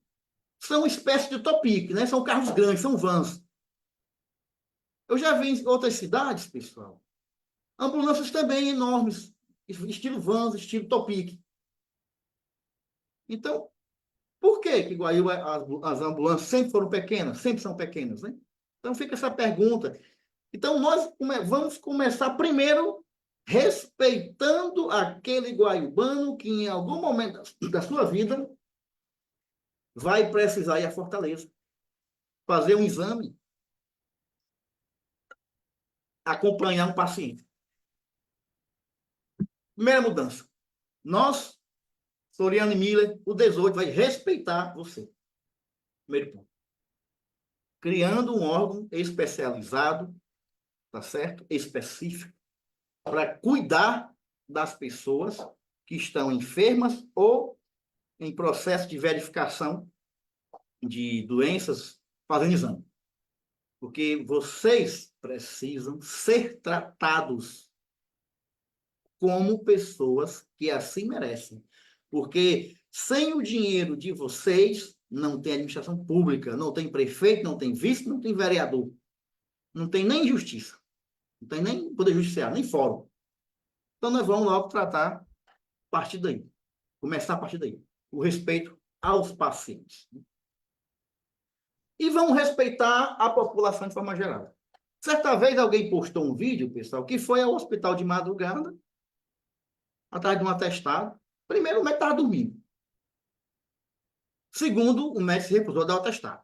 são uma espécie de Topic, né? São carros grandes, são vans. Eu já vi em outras cidades, pessoal, ambulâncias também enormes, estilo vans, estilo Topic. Então, por que Guaíba, as ambulâncias sempre foram pequenas? Sempre são pequenas, né? Então, fica essa pergunta. Então, nós vamos começar primeiro respeitando aquele guaiubano que, em algum momento da sua vida, vai precisar ir à Fortaleza, fazer um exame, acompanhar um paciente. Primeira mudança. Nós, Soriano e Miller, o 18 vai respeitar você. Primeiro ponto. Criando um órgão especializado, tá certo? Específico, para cuidar das pessoas que estão enfermas ou em processo de verificação de doenças fazendo exame. Porque vocês precisam ser tratados como pessoas que assim merecem. Porque sem o dinheiro de vocês, não tem administração pública, não tem prefeito, não tem vice, não tem vereador, não tem nem justiça, não tem nem poder judiciário, nem fórum. Então, nós vamos logo tratar a partir daí, começar a partir daí, o respeito aos pacientes. E vamos respeitar a população de forma geral. Certa vez alguém postou um vídeo, pessoal, que foi ao hospital de madrugada, atrás de um atestado. Primeiro, o médico estava dormindo. Segundo, o médico se recusou a dar o atestado.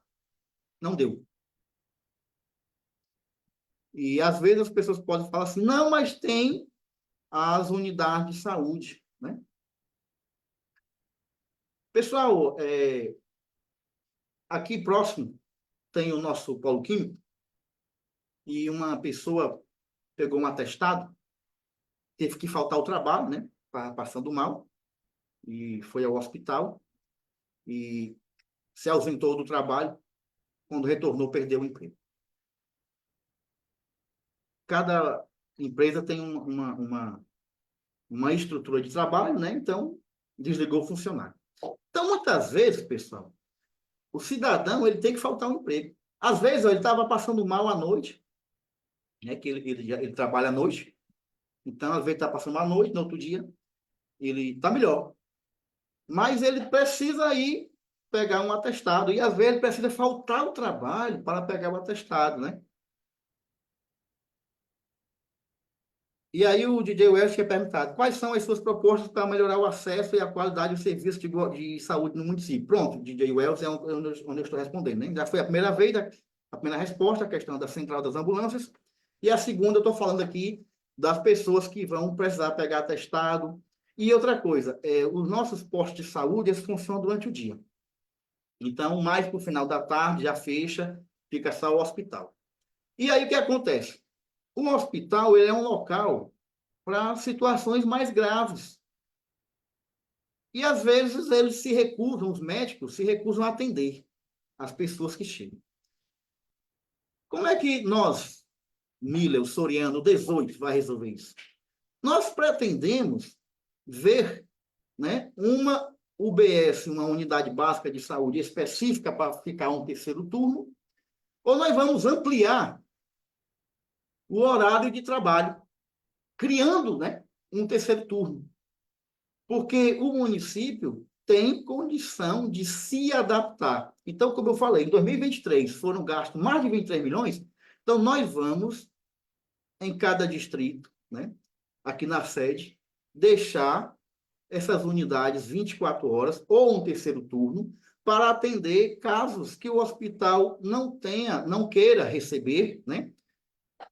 Não deu. E, às vezes, as pessoas podem falar assim, não, mas tem as unidades de saúde, né? Pessoal, aqui próximo tem o nosso polo químico e uma pessoa pegou um atestado, teve que faltar ao trabalho, né? Passando mal, e foi ao hospital e se ausentou do trabalho. Quando retornou, perdeu o emprego. Cada empresa tem uma estrutura de trabalho, né? Então, desligou o funcionário. Então, muitas vezes, pessoal, o cidadão ele tem que faltar um emprego. Às vezes, ó, ele estava passando mal à noite, né? Que ele trabalha à noite. Então, às vezes, está passando mal à noite, no outro dia, ele está melhor. Mas ele precisa ir pegar um atestado. E, às vezes, ele precisa faltar o trabalho para pegar o atestado, né? E aí o DJ Wells tinha perguntado quais são as suas propostas para melhorar o acesso e a qualidade do serviço de saúde no município. Pronto, DJ Wells é onde eu estou respondendo, né? Já foi a primeira vez, a primeira resposta, a questão da central das ambulâncias. E a segunda, eu estou falando aqui das pessoas que vão precisar pegar atestado. E outra coisa, os nossos postos de saúde, eles funcionam durante o dia. Então, mais para o final da tarde, já fecha, fica só o hospital. E aí, o que acontece? O hospital ele é um local para situações mais graves. E, às vezes, eles se recusam, os médicos se recusam a atender as pessoas que chegam. Como é que nós, Miller, o Soriano, 18, vai resolver isso? Nós pretendemos ver, né, uma UBS, uma unidade básica de saúde específica para ficar um terceiro turno, ou nós vamos ampliar o horário de trabalho, criando, né, um terceiro turno. Porque o município tem condição de se adaptar. Então, como eu falei, em 2023 foram gastos mais de 23 milhões, então nós vamos, em cada distrito, né, aqui na sede, deixar essas unidades 24 horas ou um terceiro turno para atender casos que o hospital não tenha, não queira receber, né,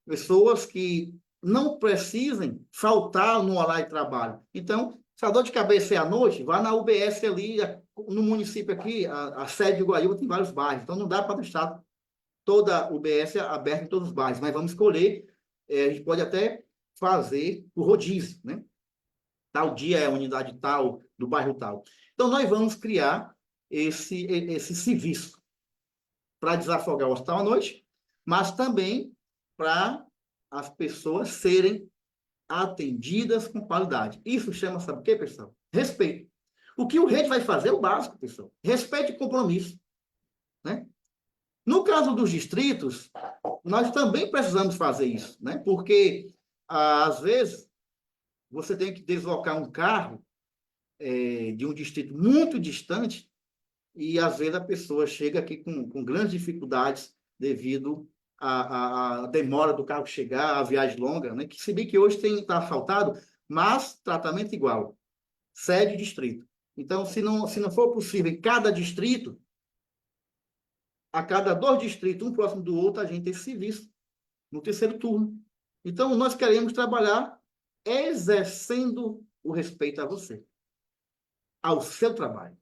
pessoas que não precisem faltar no horário de trabalho. Então, se a dor de cabeça é à noite, vá na UBS ali, no município aqui, a sede de Guaíba tem vários bairros, então não dá para deixar toda a UBS aberta em todos os bairros, mas vamos escolher, a gente pode até fazer o rodízio, né? Tal dia é a unidade tal, do bairro tal. Então, nós vamos criar esse serviço para desafogar o hospital à noite, mas também para as pessoas serem atendidas com qualidade. Isso chama, sabe o quê, pessoal? Respeito. O que o rei vai fazer é o básico, pessoal. Respeito e compromisso, né? No caso dos distritos, nós também precisamos fazer isso, né? Porque, às vezes, você tem que deslocar um carro de um distrito muito distante e, às vezes, a pessoa chega aqui com grandes dificuldades devido à demora do carro chegar, a viagem longa, né? Que se bem que hoje está asfaltado, mas tratamento igual, sede e distrito. Então, se não for possível em cada distrito, a cada 2 distritos, um próximo do outro, a gente tem esse serviço no terceiro turno. Então, nós queremos trabalhar exercendo o respeito a você, ao seu trabalho.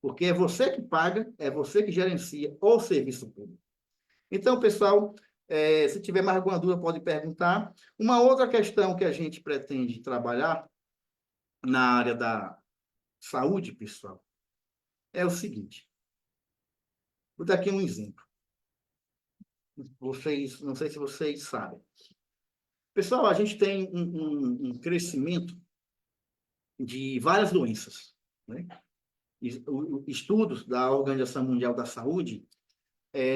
Porque é você que paga, é você que gerencia o serviço público. Então, pessoal, se tiver mais alguma dúvida, pode perguntar. Uma outra questão que a gente pretende trabalhar na área da saúde, pessoal, é o seguinte. Vou dar aqui um exemplo. Vocês, não sei se vocês sabem. Pessoal, a gente tem um crescimento de várias doenças, né? Estudos da Organização Mundial da Saúde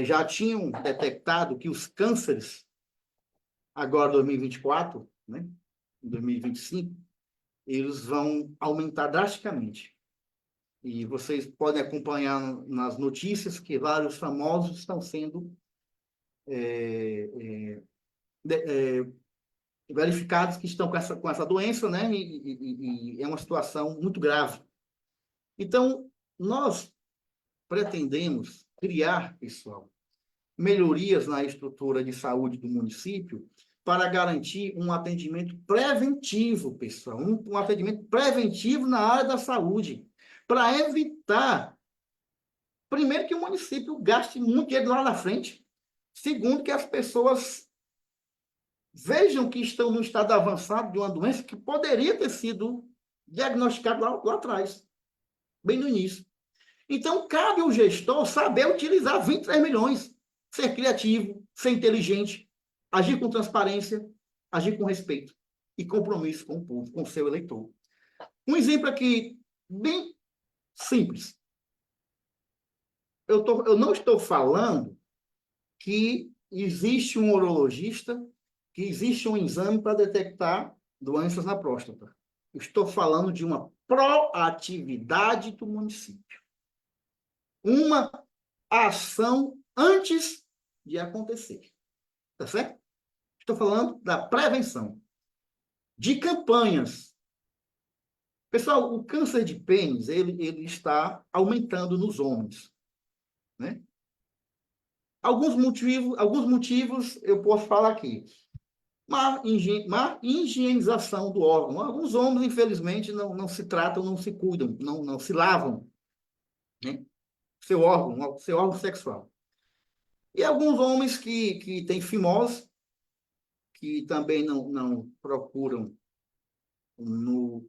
já tinham detectado que os cânceres, agora 2024, né, em 2025, eles vão aumentar drasticamente. E vocês podem acompanhar nas notícias que vários famosos estão sendo verificados que estão com essa doença, né? E é uma situação muito grave. Então, nós pretendemos criar, pessoal, melhorias na estrutura de saúde do município para garantir um atendimento preventivo, pessoal, um atendimento preventivo na área da saúde, para evitar, primeiro, que o município gaste muito dinheiro lá na frente, segundo, que as pessoas vejam que estão no estado avançado de uma doença que poderia ter sido diagnosticada lá atrás, bem no início. Então, cabe ao gestor saber utilizar 23 milhões, ser criativo, ser inteligente, agir com transparência, agir com respeito e compromisso com o povo, com o seu eleitor. Um exemplo aqui, bem simples. Eu não estou falando que existe um urologista, que existe um exame para detectar doenças na próstata. Eu estou falando de uma proatividade do município. Uma ação antes de acontecer. Tá certo? Estou falando da prevenção. De campanhas. Pessoal, o câncer de pênis, ele está aumentando nos homens. Né? Alguns motivos eu posso falar aqui. Má higienização do órgão. Alguns homens, infelizmente, não se tratam, não se cuidam, não se lavam, né? Seu órgão sexual. E alguns homens que têm fimose, que também não procuram no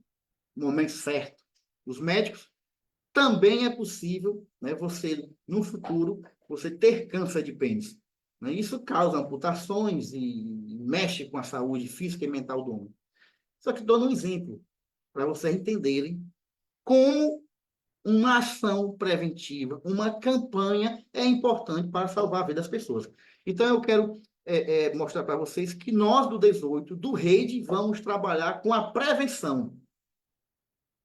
momento certo os médicos, também é possível, né, você, no futuro, você ter câncer de pênis. Né? Isso causa amputações e mexe com a saúde física e mental do homem. Só que dou um exemplo, para vocês entenderem como uma ação preventiva, uma campanha é importante para salvar a vida das pessoas. Então, eu quero mostrar para vocês que nós, do 18, do REIDE, vamos trabalhar com a prevenção.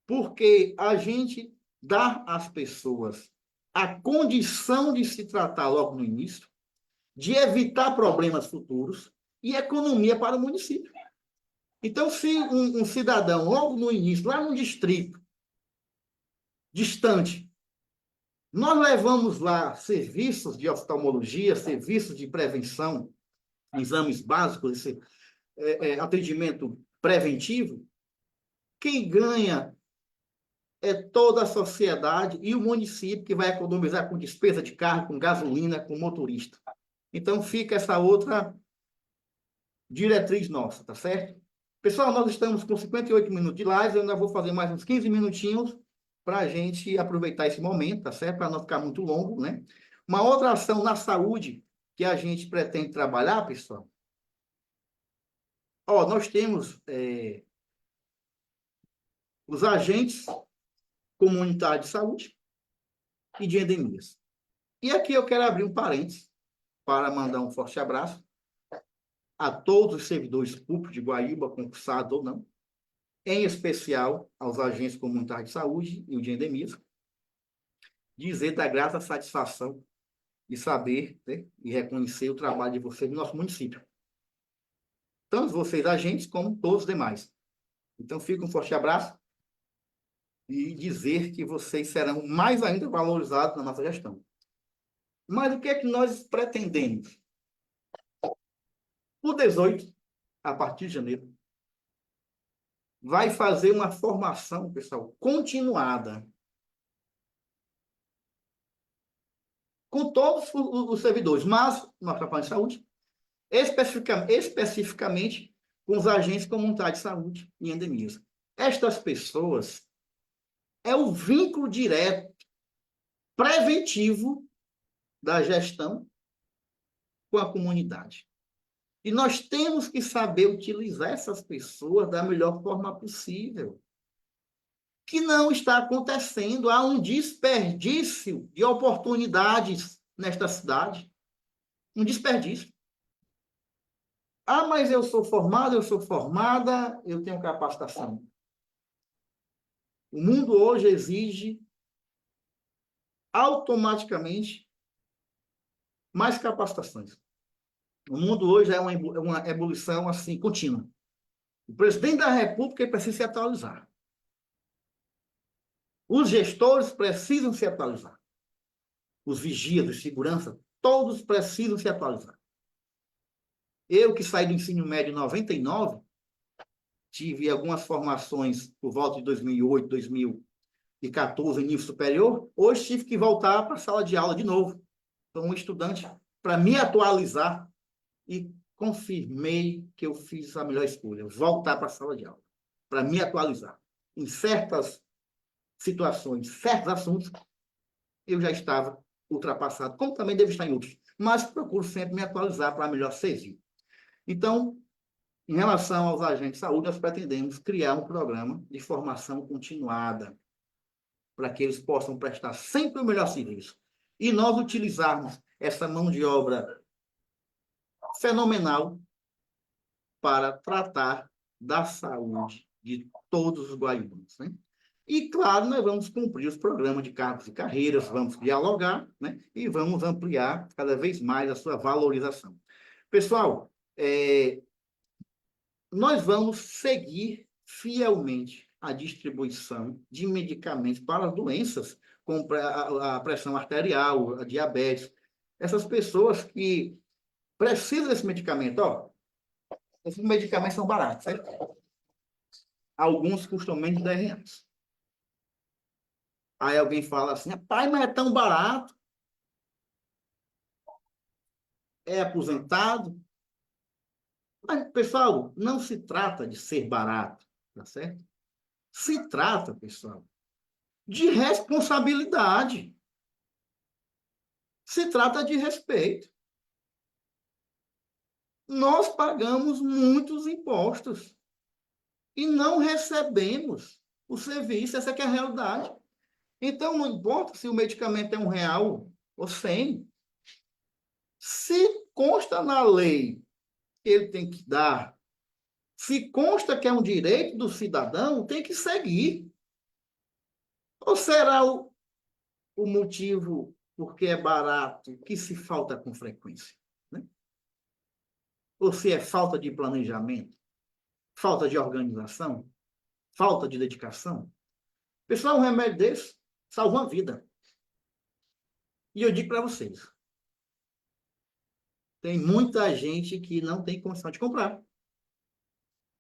Porque a gente dá às pessoas a condição de se tratar logo no início, de evitar problemas futuros e economia para o município. Então, se um cidadão, logo no início, lá no distrito, distante, nós levamos lá serviços de oftalmologia, serviços de prevenção, exames básicos, esse atendimento preventivo, quem ganha é toda a sociedade e o município que vai economizar com despesa de carro, com gasolina, com motorista. Então, fica essa outra diretriz nossa, tá certo? Pessoal, nós estamos com 58 minutos de live, eu ainda vou fazer mais uns 15 minutinhos para a gente aproveitar esse momento, tá certo? Para não ficar muito longo, né? Uma outra ação na saúde que a gente pretende trabalhar, pessoal. Ó, nós temos os agentes comunitários de saúde e de endemias. E aqui eu quero abrir um parênteses para mandar um forte abraço a todos os servidores públicos de Guaíba, concursados ou não, em especial aos agentes comunitários de saúde e o de endemias, dizer da grata satisfação de saber, né, e reconhecer o trabalho de vocês no nosso município. Tanto vocês agentes como todos os demais. Então, fica um forte abraço e dizer que vocês serão mais ainda valorizados na nossa gestão. Mas o que é que nós pretendemos? O 18, a partir de janeiro, vai fazer uma formação, pessoal, continuada com todos os servidores, mas na campanha de saúde, especificamente com os agentes comunitários de saúde e endemias. estas pessoas é o vínculo direto, preventivo da gestão com a comunidade. E nós temos que saber utilizar essas pessoas da melhor forma possível. Que não está acontecendo. Há um desperdício de oportunidades nesta cidade. Um desperdício. Ah, mas eu sou formado, eu sou formada, eu tenho capacitação. O mundo hoje exige automaticamente mais capacitações. O mundo hoje é uma ebulição assim contínua. O presidente da República precisa se atualizar. Os gestores precisam se atualizar. Os vigias, os segurança, todos precisam se atualizar. Eu, que saí do ensino médio em 99, tive algumas formações por volta de 2008, 2014, nível superior. Hoje tive que voltar para a sala de aula de novo. Sou um estudante para me atualizar e confirmei que eu fiz a melhor escolha, voltar para a sala de aula, para me atualizar. Em certas situações, certos assuntos, eu já estava ultrapassado, como também devo estar em outros, mas procuro sempre me atualizar para melhor servir. Então, em relação aos agentes de saúde, nós pretendemos criar um programa de formação continuada para que eles possam prestar sempre o melhor serviço. E nós utilizarmos essa mão de obra fenomenal para tratar da saúde de todos os guaiúbas, né? E, claro, nós vamos cumprir os programas de cargos e carreiras, vamos dialogar, né? E vamos ampliar cada vez mais a sua valorização. Pessoal, nós vamos seguir fielmente a distribuição de medicamentos para doenças como a pressão arterial, a diabetes. Essas pessoas que precisam desse medicamento, ó, esses medicamentos são baratos, certo? Alguns custam menos de R$ 10. Aí alguém fala assim, pai, mas é tão barato. É aposentado. Mas, pessoal, não se trata de ser barato, tá certo? Se trata, pessoal, de responsabilidade. Se trata de respeito. Nós pagamos muitos impostos e não recebemos o serviço. Essa é a realidade. Então, não importa se o medicamento é R$ 1 ou 100. Se consta na lei que ele tem que dar, se consta que é um direito do cidadão, tem que seguir. Ou será o motivo porque é barato que se falta com frequência? Né? Ou se é falta de planejamento, falta de organização, falta de dedicação? Pessoal, um remédio desse salva uma vida. E eu digo para vocês, tem muita gente que não tem condição de comprar.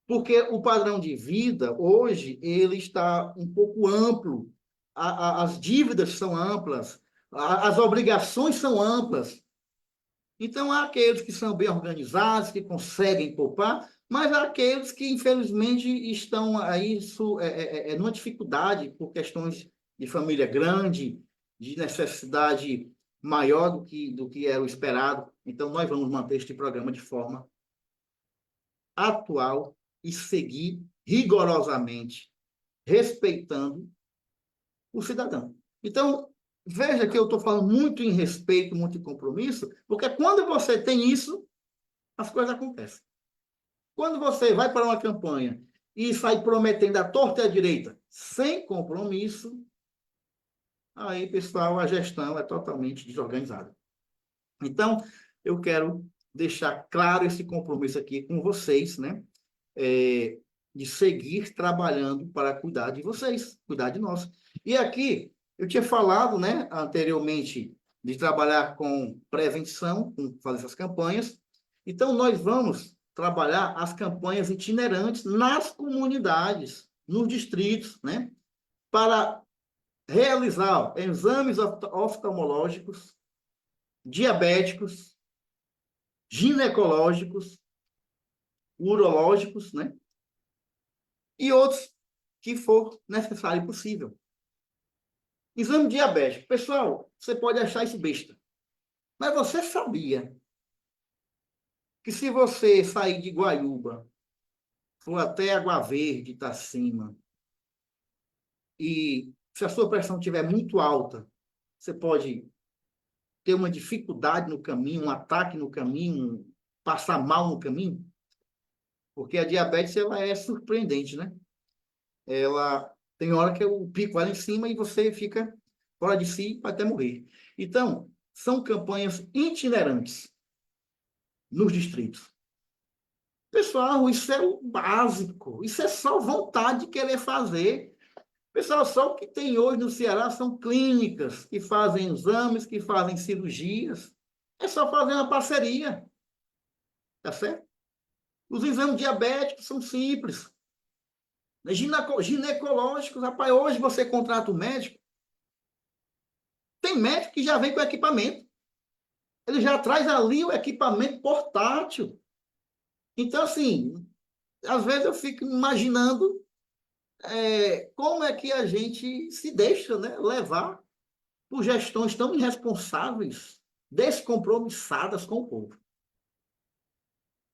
Porque o padrão de vida, hoje, ele está um pouco amplo. As dívidas são amplas, as obrigações são amplas. Então, há aqueles que são bem organizados, que conseguem poupar, mas há aqueles que, infelizmente, estão aí numa dificuldade por questões de família grande, de necessidade maior do que era o esperado. Então, nós vamos manter este programa de forma atual e seguir rigorosamente, respeitando o cidadão. Então, veja que eu estou falando muito em respeito, muito em compromisso, porque quando você tem isso, as coisas acontecem. Quando você vai para uma campanha e sai prometendo a torta e a direita, sem compromisso, aí, pessoal, a gestão é totalmente desorganizada. Então, eu quero deixar claro esse compromisso aqui com vocês, né? De seguir trabalhando para cuidar de vocês, cuidar de nós. E aqui, eu tinha falado, né, anteriormente, de trabalhar com prevenção, com fazer essas campanhas. Então, nós vamos trabalhar as campanhas itinerantes nas comunidades, nos distritos, né, para realizar exames oftalmológicos, diabéticos, ginecológicos, urológicos, né, e outros que for necessário e possível. Exame diabético. Pessoal, você pode achar isso besta, mas você sabia que se você sair de Guaiúba, for até Água Verde, Itacima, e se a sua pressão estiver muito alta, você pode ter uma dificuldade no caminho, um ataque no caminho, passar mal no caminho? Porque a diabetes, ela é surpreendente, né? Ela tem hora que o pico vai lá em cima e você fica fora de si até morrer. Então, são campanhas itinerantes nos distritos. Pessoal, isso é o básico. Isso é só vontade de querer fazer. Pessoal, só o que tem hoje no Ceará são clínicas que fazem exames, que fazem cirurgias. É só fazer uma parceria, tá certo? Os exames diabéticos são simples. Ginecológicos, rapaz, hoje você contrata um médico, tem médico que já vem com equipamento. Ele já traz ali o equipamento portátil. Então, assim, às vezes eu fico imaginando como é que a gente se deixa, né, levar por gestões tão irresponsáveis, descompromissadas com o povo,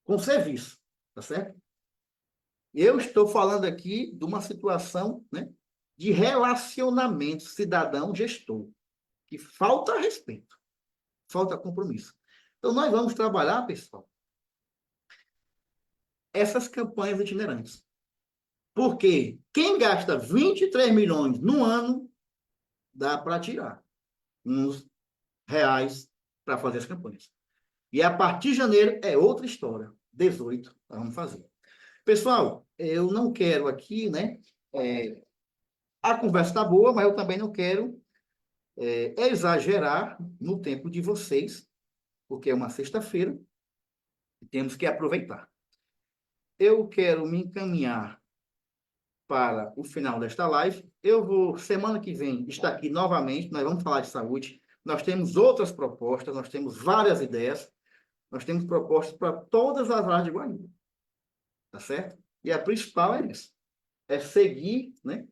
com o serviço, tá certo? Eu estou falando aqui de uma situação, né, de relacionamento cidadão-gestor, que falta respeito, falta compromisso. Então, nós vamos trabalhar, pessoal, essas campanhas itinerantes. Porque quem gasta 23 milhões no ano, dá para tirar uns reais para fazer as campanhas. E a partir de janeiro é outra história. 18, nós vamos fazer. Pessoal, eu não quero aqui, né? A conversa está boa, mas eu também não quero exagerar no tempo de vocês, porque é uma sexta-feira e temos que aproveitar. Eu quero me encaminhar para o final desta live. Eu vou, semana que vem, estar aqui novamente. Nós vamos falar de saúde. Nós temos outras propostas, nós temos várias ideias. Nós temos propostas para todas as áreas de Guarani. Tá certo? E a principal é essa. É seguir, né,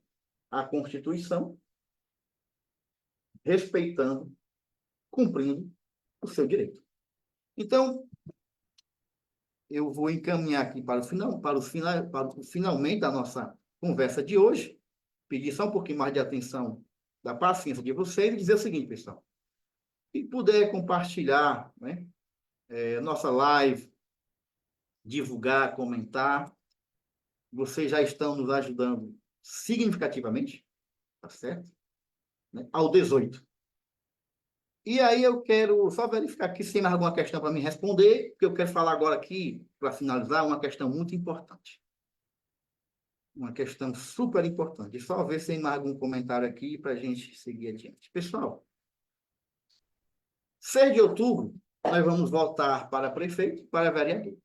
a Constituição, respeitando, cumprindo o seu direito. Então, eu vou encaminhar aqui para o finalmente da nossa conversa de hoje, pedir só um pouquinho mais de atenção, da paciência de vocês e dizer o seguinte, pessoal, se puder compartilhar, né, nossa live, divulgar, comentar, vocês já estão nos ajudando significativamente, tá certo? Né? Ao 18. E aí eu quero só verificar aqui se tem mais alguma questão para me responder, porque eu quero falar agora aqui, para finalizar, uma questão muito importante. Uma questão super importante. Só ver se tem mais algum comentário aqui para a gente seguir adiante. Pessoal, 6 de outubro, nós vamos votar para prefeito e para vereador.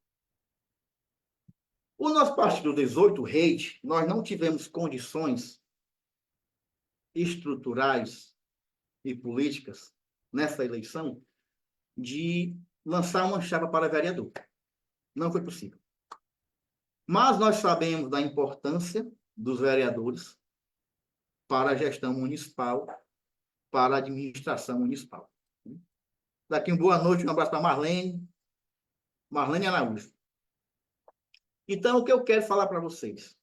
O nosso partido 18, Rede, nós não tivemos condições estruturais e políticas nessa eleição de lançar uma chapa para vereador. Não foi possível. Mas nós sabemos da importância dos vereadores para a gestão municipal, para a administração municipal. Daqui uma boa noite, um abraço para Marlene Araújo. Então, o que eu quero falar para vocês?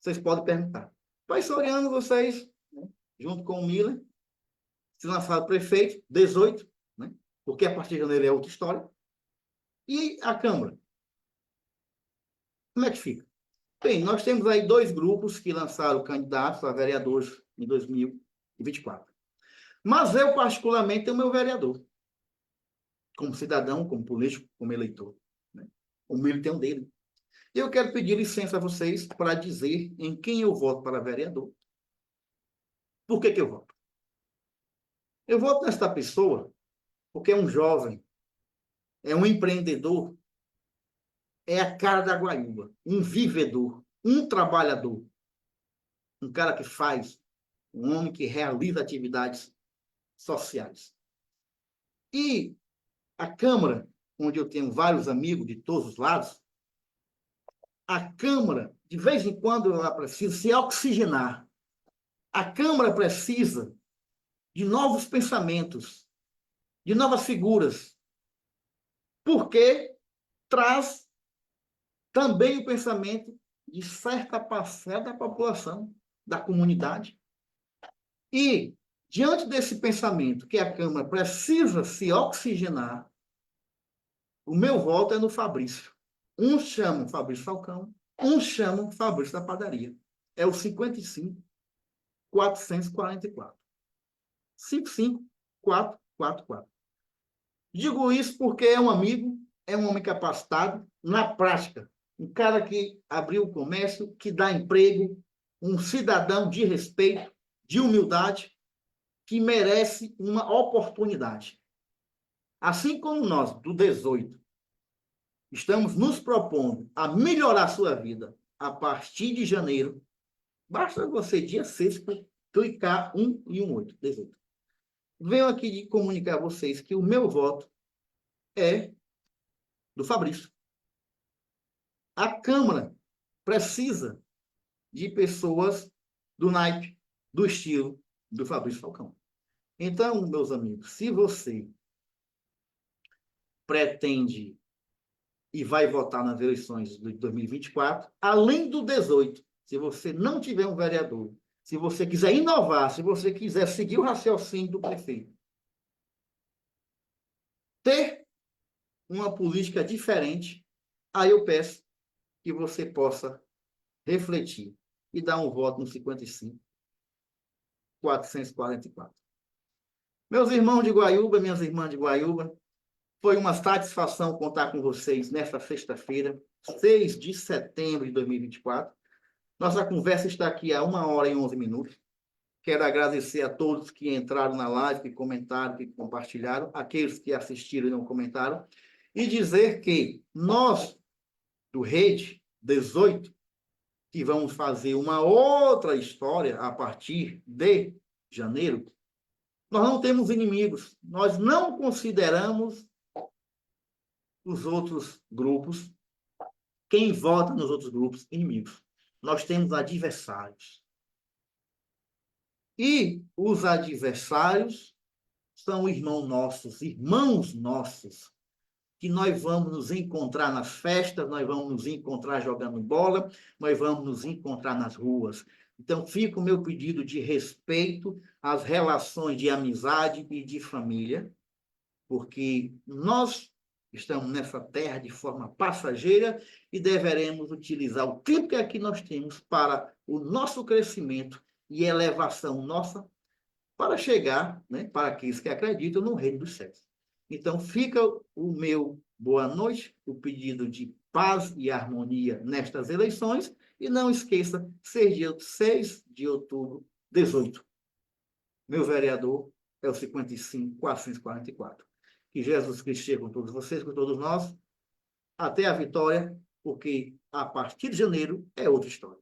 Vocês podem perguntar. Pai Soriano, vocês, né, junto com o Miller, se lançaram prefeito, 18, né, porque a partir de janeiro é outra história. E a Câmara? Como é que fica? Bem, nós temos aí 2 grupos que lançaram candidatos a vereadores em 2024. Mas eu, particularmente, tenho meu vereador. Como cidadão, como político, como eleitor. Né? O Miller tem um dele. E eu quero pedir licença a vocês para dizer em quem eu voto para vereador. Por que eu voto? Eu voto nesta pessoa porque é um jovem, é um empreendedor, é a cara da Guaiúba, um vivedor, um trabalhador, um cara que faz, um homem que realiza atividades sociais. E a Câmara, onde eu tenho vários amigos de todos os lados, a Câmara de vez em quando ela precisa se oxigenar. A Câmara precisa de novos pensamentos, de novas figuras, porque traz também o pensamento de certa parcela da população, da comunidade. E, diante desse pensamento que a Câmara precisa se oxigenar, o meu voto é no Fabrício. Uns chamam Fabrício Falcão, uns chamam Fabrício da Padaria. É o 55.444. 55.444. Digo isso porque é um amigo, é um homem capacitado, na prática, um cara que abriu o comércio, que dá emprego, um cidadão de respeito, de humildade, que merece uma oportunidade. Assim como nós, do 18, estamos nos propondo a melhorar a sua vida a partir de janeiro, basta você, dia 6, clicar 1 e 18, 18. Venho aqui comunicar a vocês que o meu voto é do Fabrício. A Câmara precisa de pessoas do naipe, do estilo do Fabrício Falcão. Então, meus amigos, se você pretende e vai votar nas eleições de 2024, além do 18, se você não tiver um vereador, se você quiser inovar, se você quiser seguir o raciocínio do prefeito, ter uma política diferente, aí eu peço que você possa refletir e dar um voto no 55.444. Meus irmãos de Guaiúba, minhas irmãs de Guaiúba, foi uma satisfação contar com vocês nesta sexta-feira, 6 de setembro de 2024. Nossa conversa está aqui há 1h e 11 minutos. Quero agradecer a todos que entraram na live, que comentaram, que compartilharam, aqueles que assistiram e não comentaram, e dizer que nós, do Rede 18, que vamos fazer uma outra história a partir de janeiro, nós não temos inimigos, nós não consideramos os outros grupos, quem vota nos outros grupos, inimigos. Nós temos adversários. E os adversários são irmãos nossos, que nós vamos nos encontrar nas festas, nós vamos nos encontrar jogando bola, nós vamos nos encontrar nas ruas. Então, fica o meu pedido de respeito às relações de amizade e de família, porque nós estamos nessa terra de forma passageira e deveremos utilizar o tempo que aqui nós temos para o nosso crescimento e elevação nossa para chegar, né, para aqueles que acreditam no reino dos céus. Então, fica o meu boa noite, o pedido de paz e harmonia nestas eleições, e não esqueça, ser dia 6 de outubro, 18. Meu vereador é o 55.444. Que Jesus Cristo esteja com todos vocês, com todos nós, até a vitória, porque a partir de janeiro é outra história.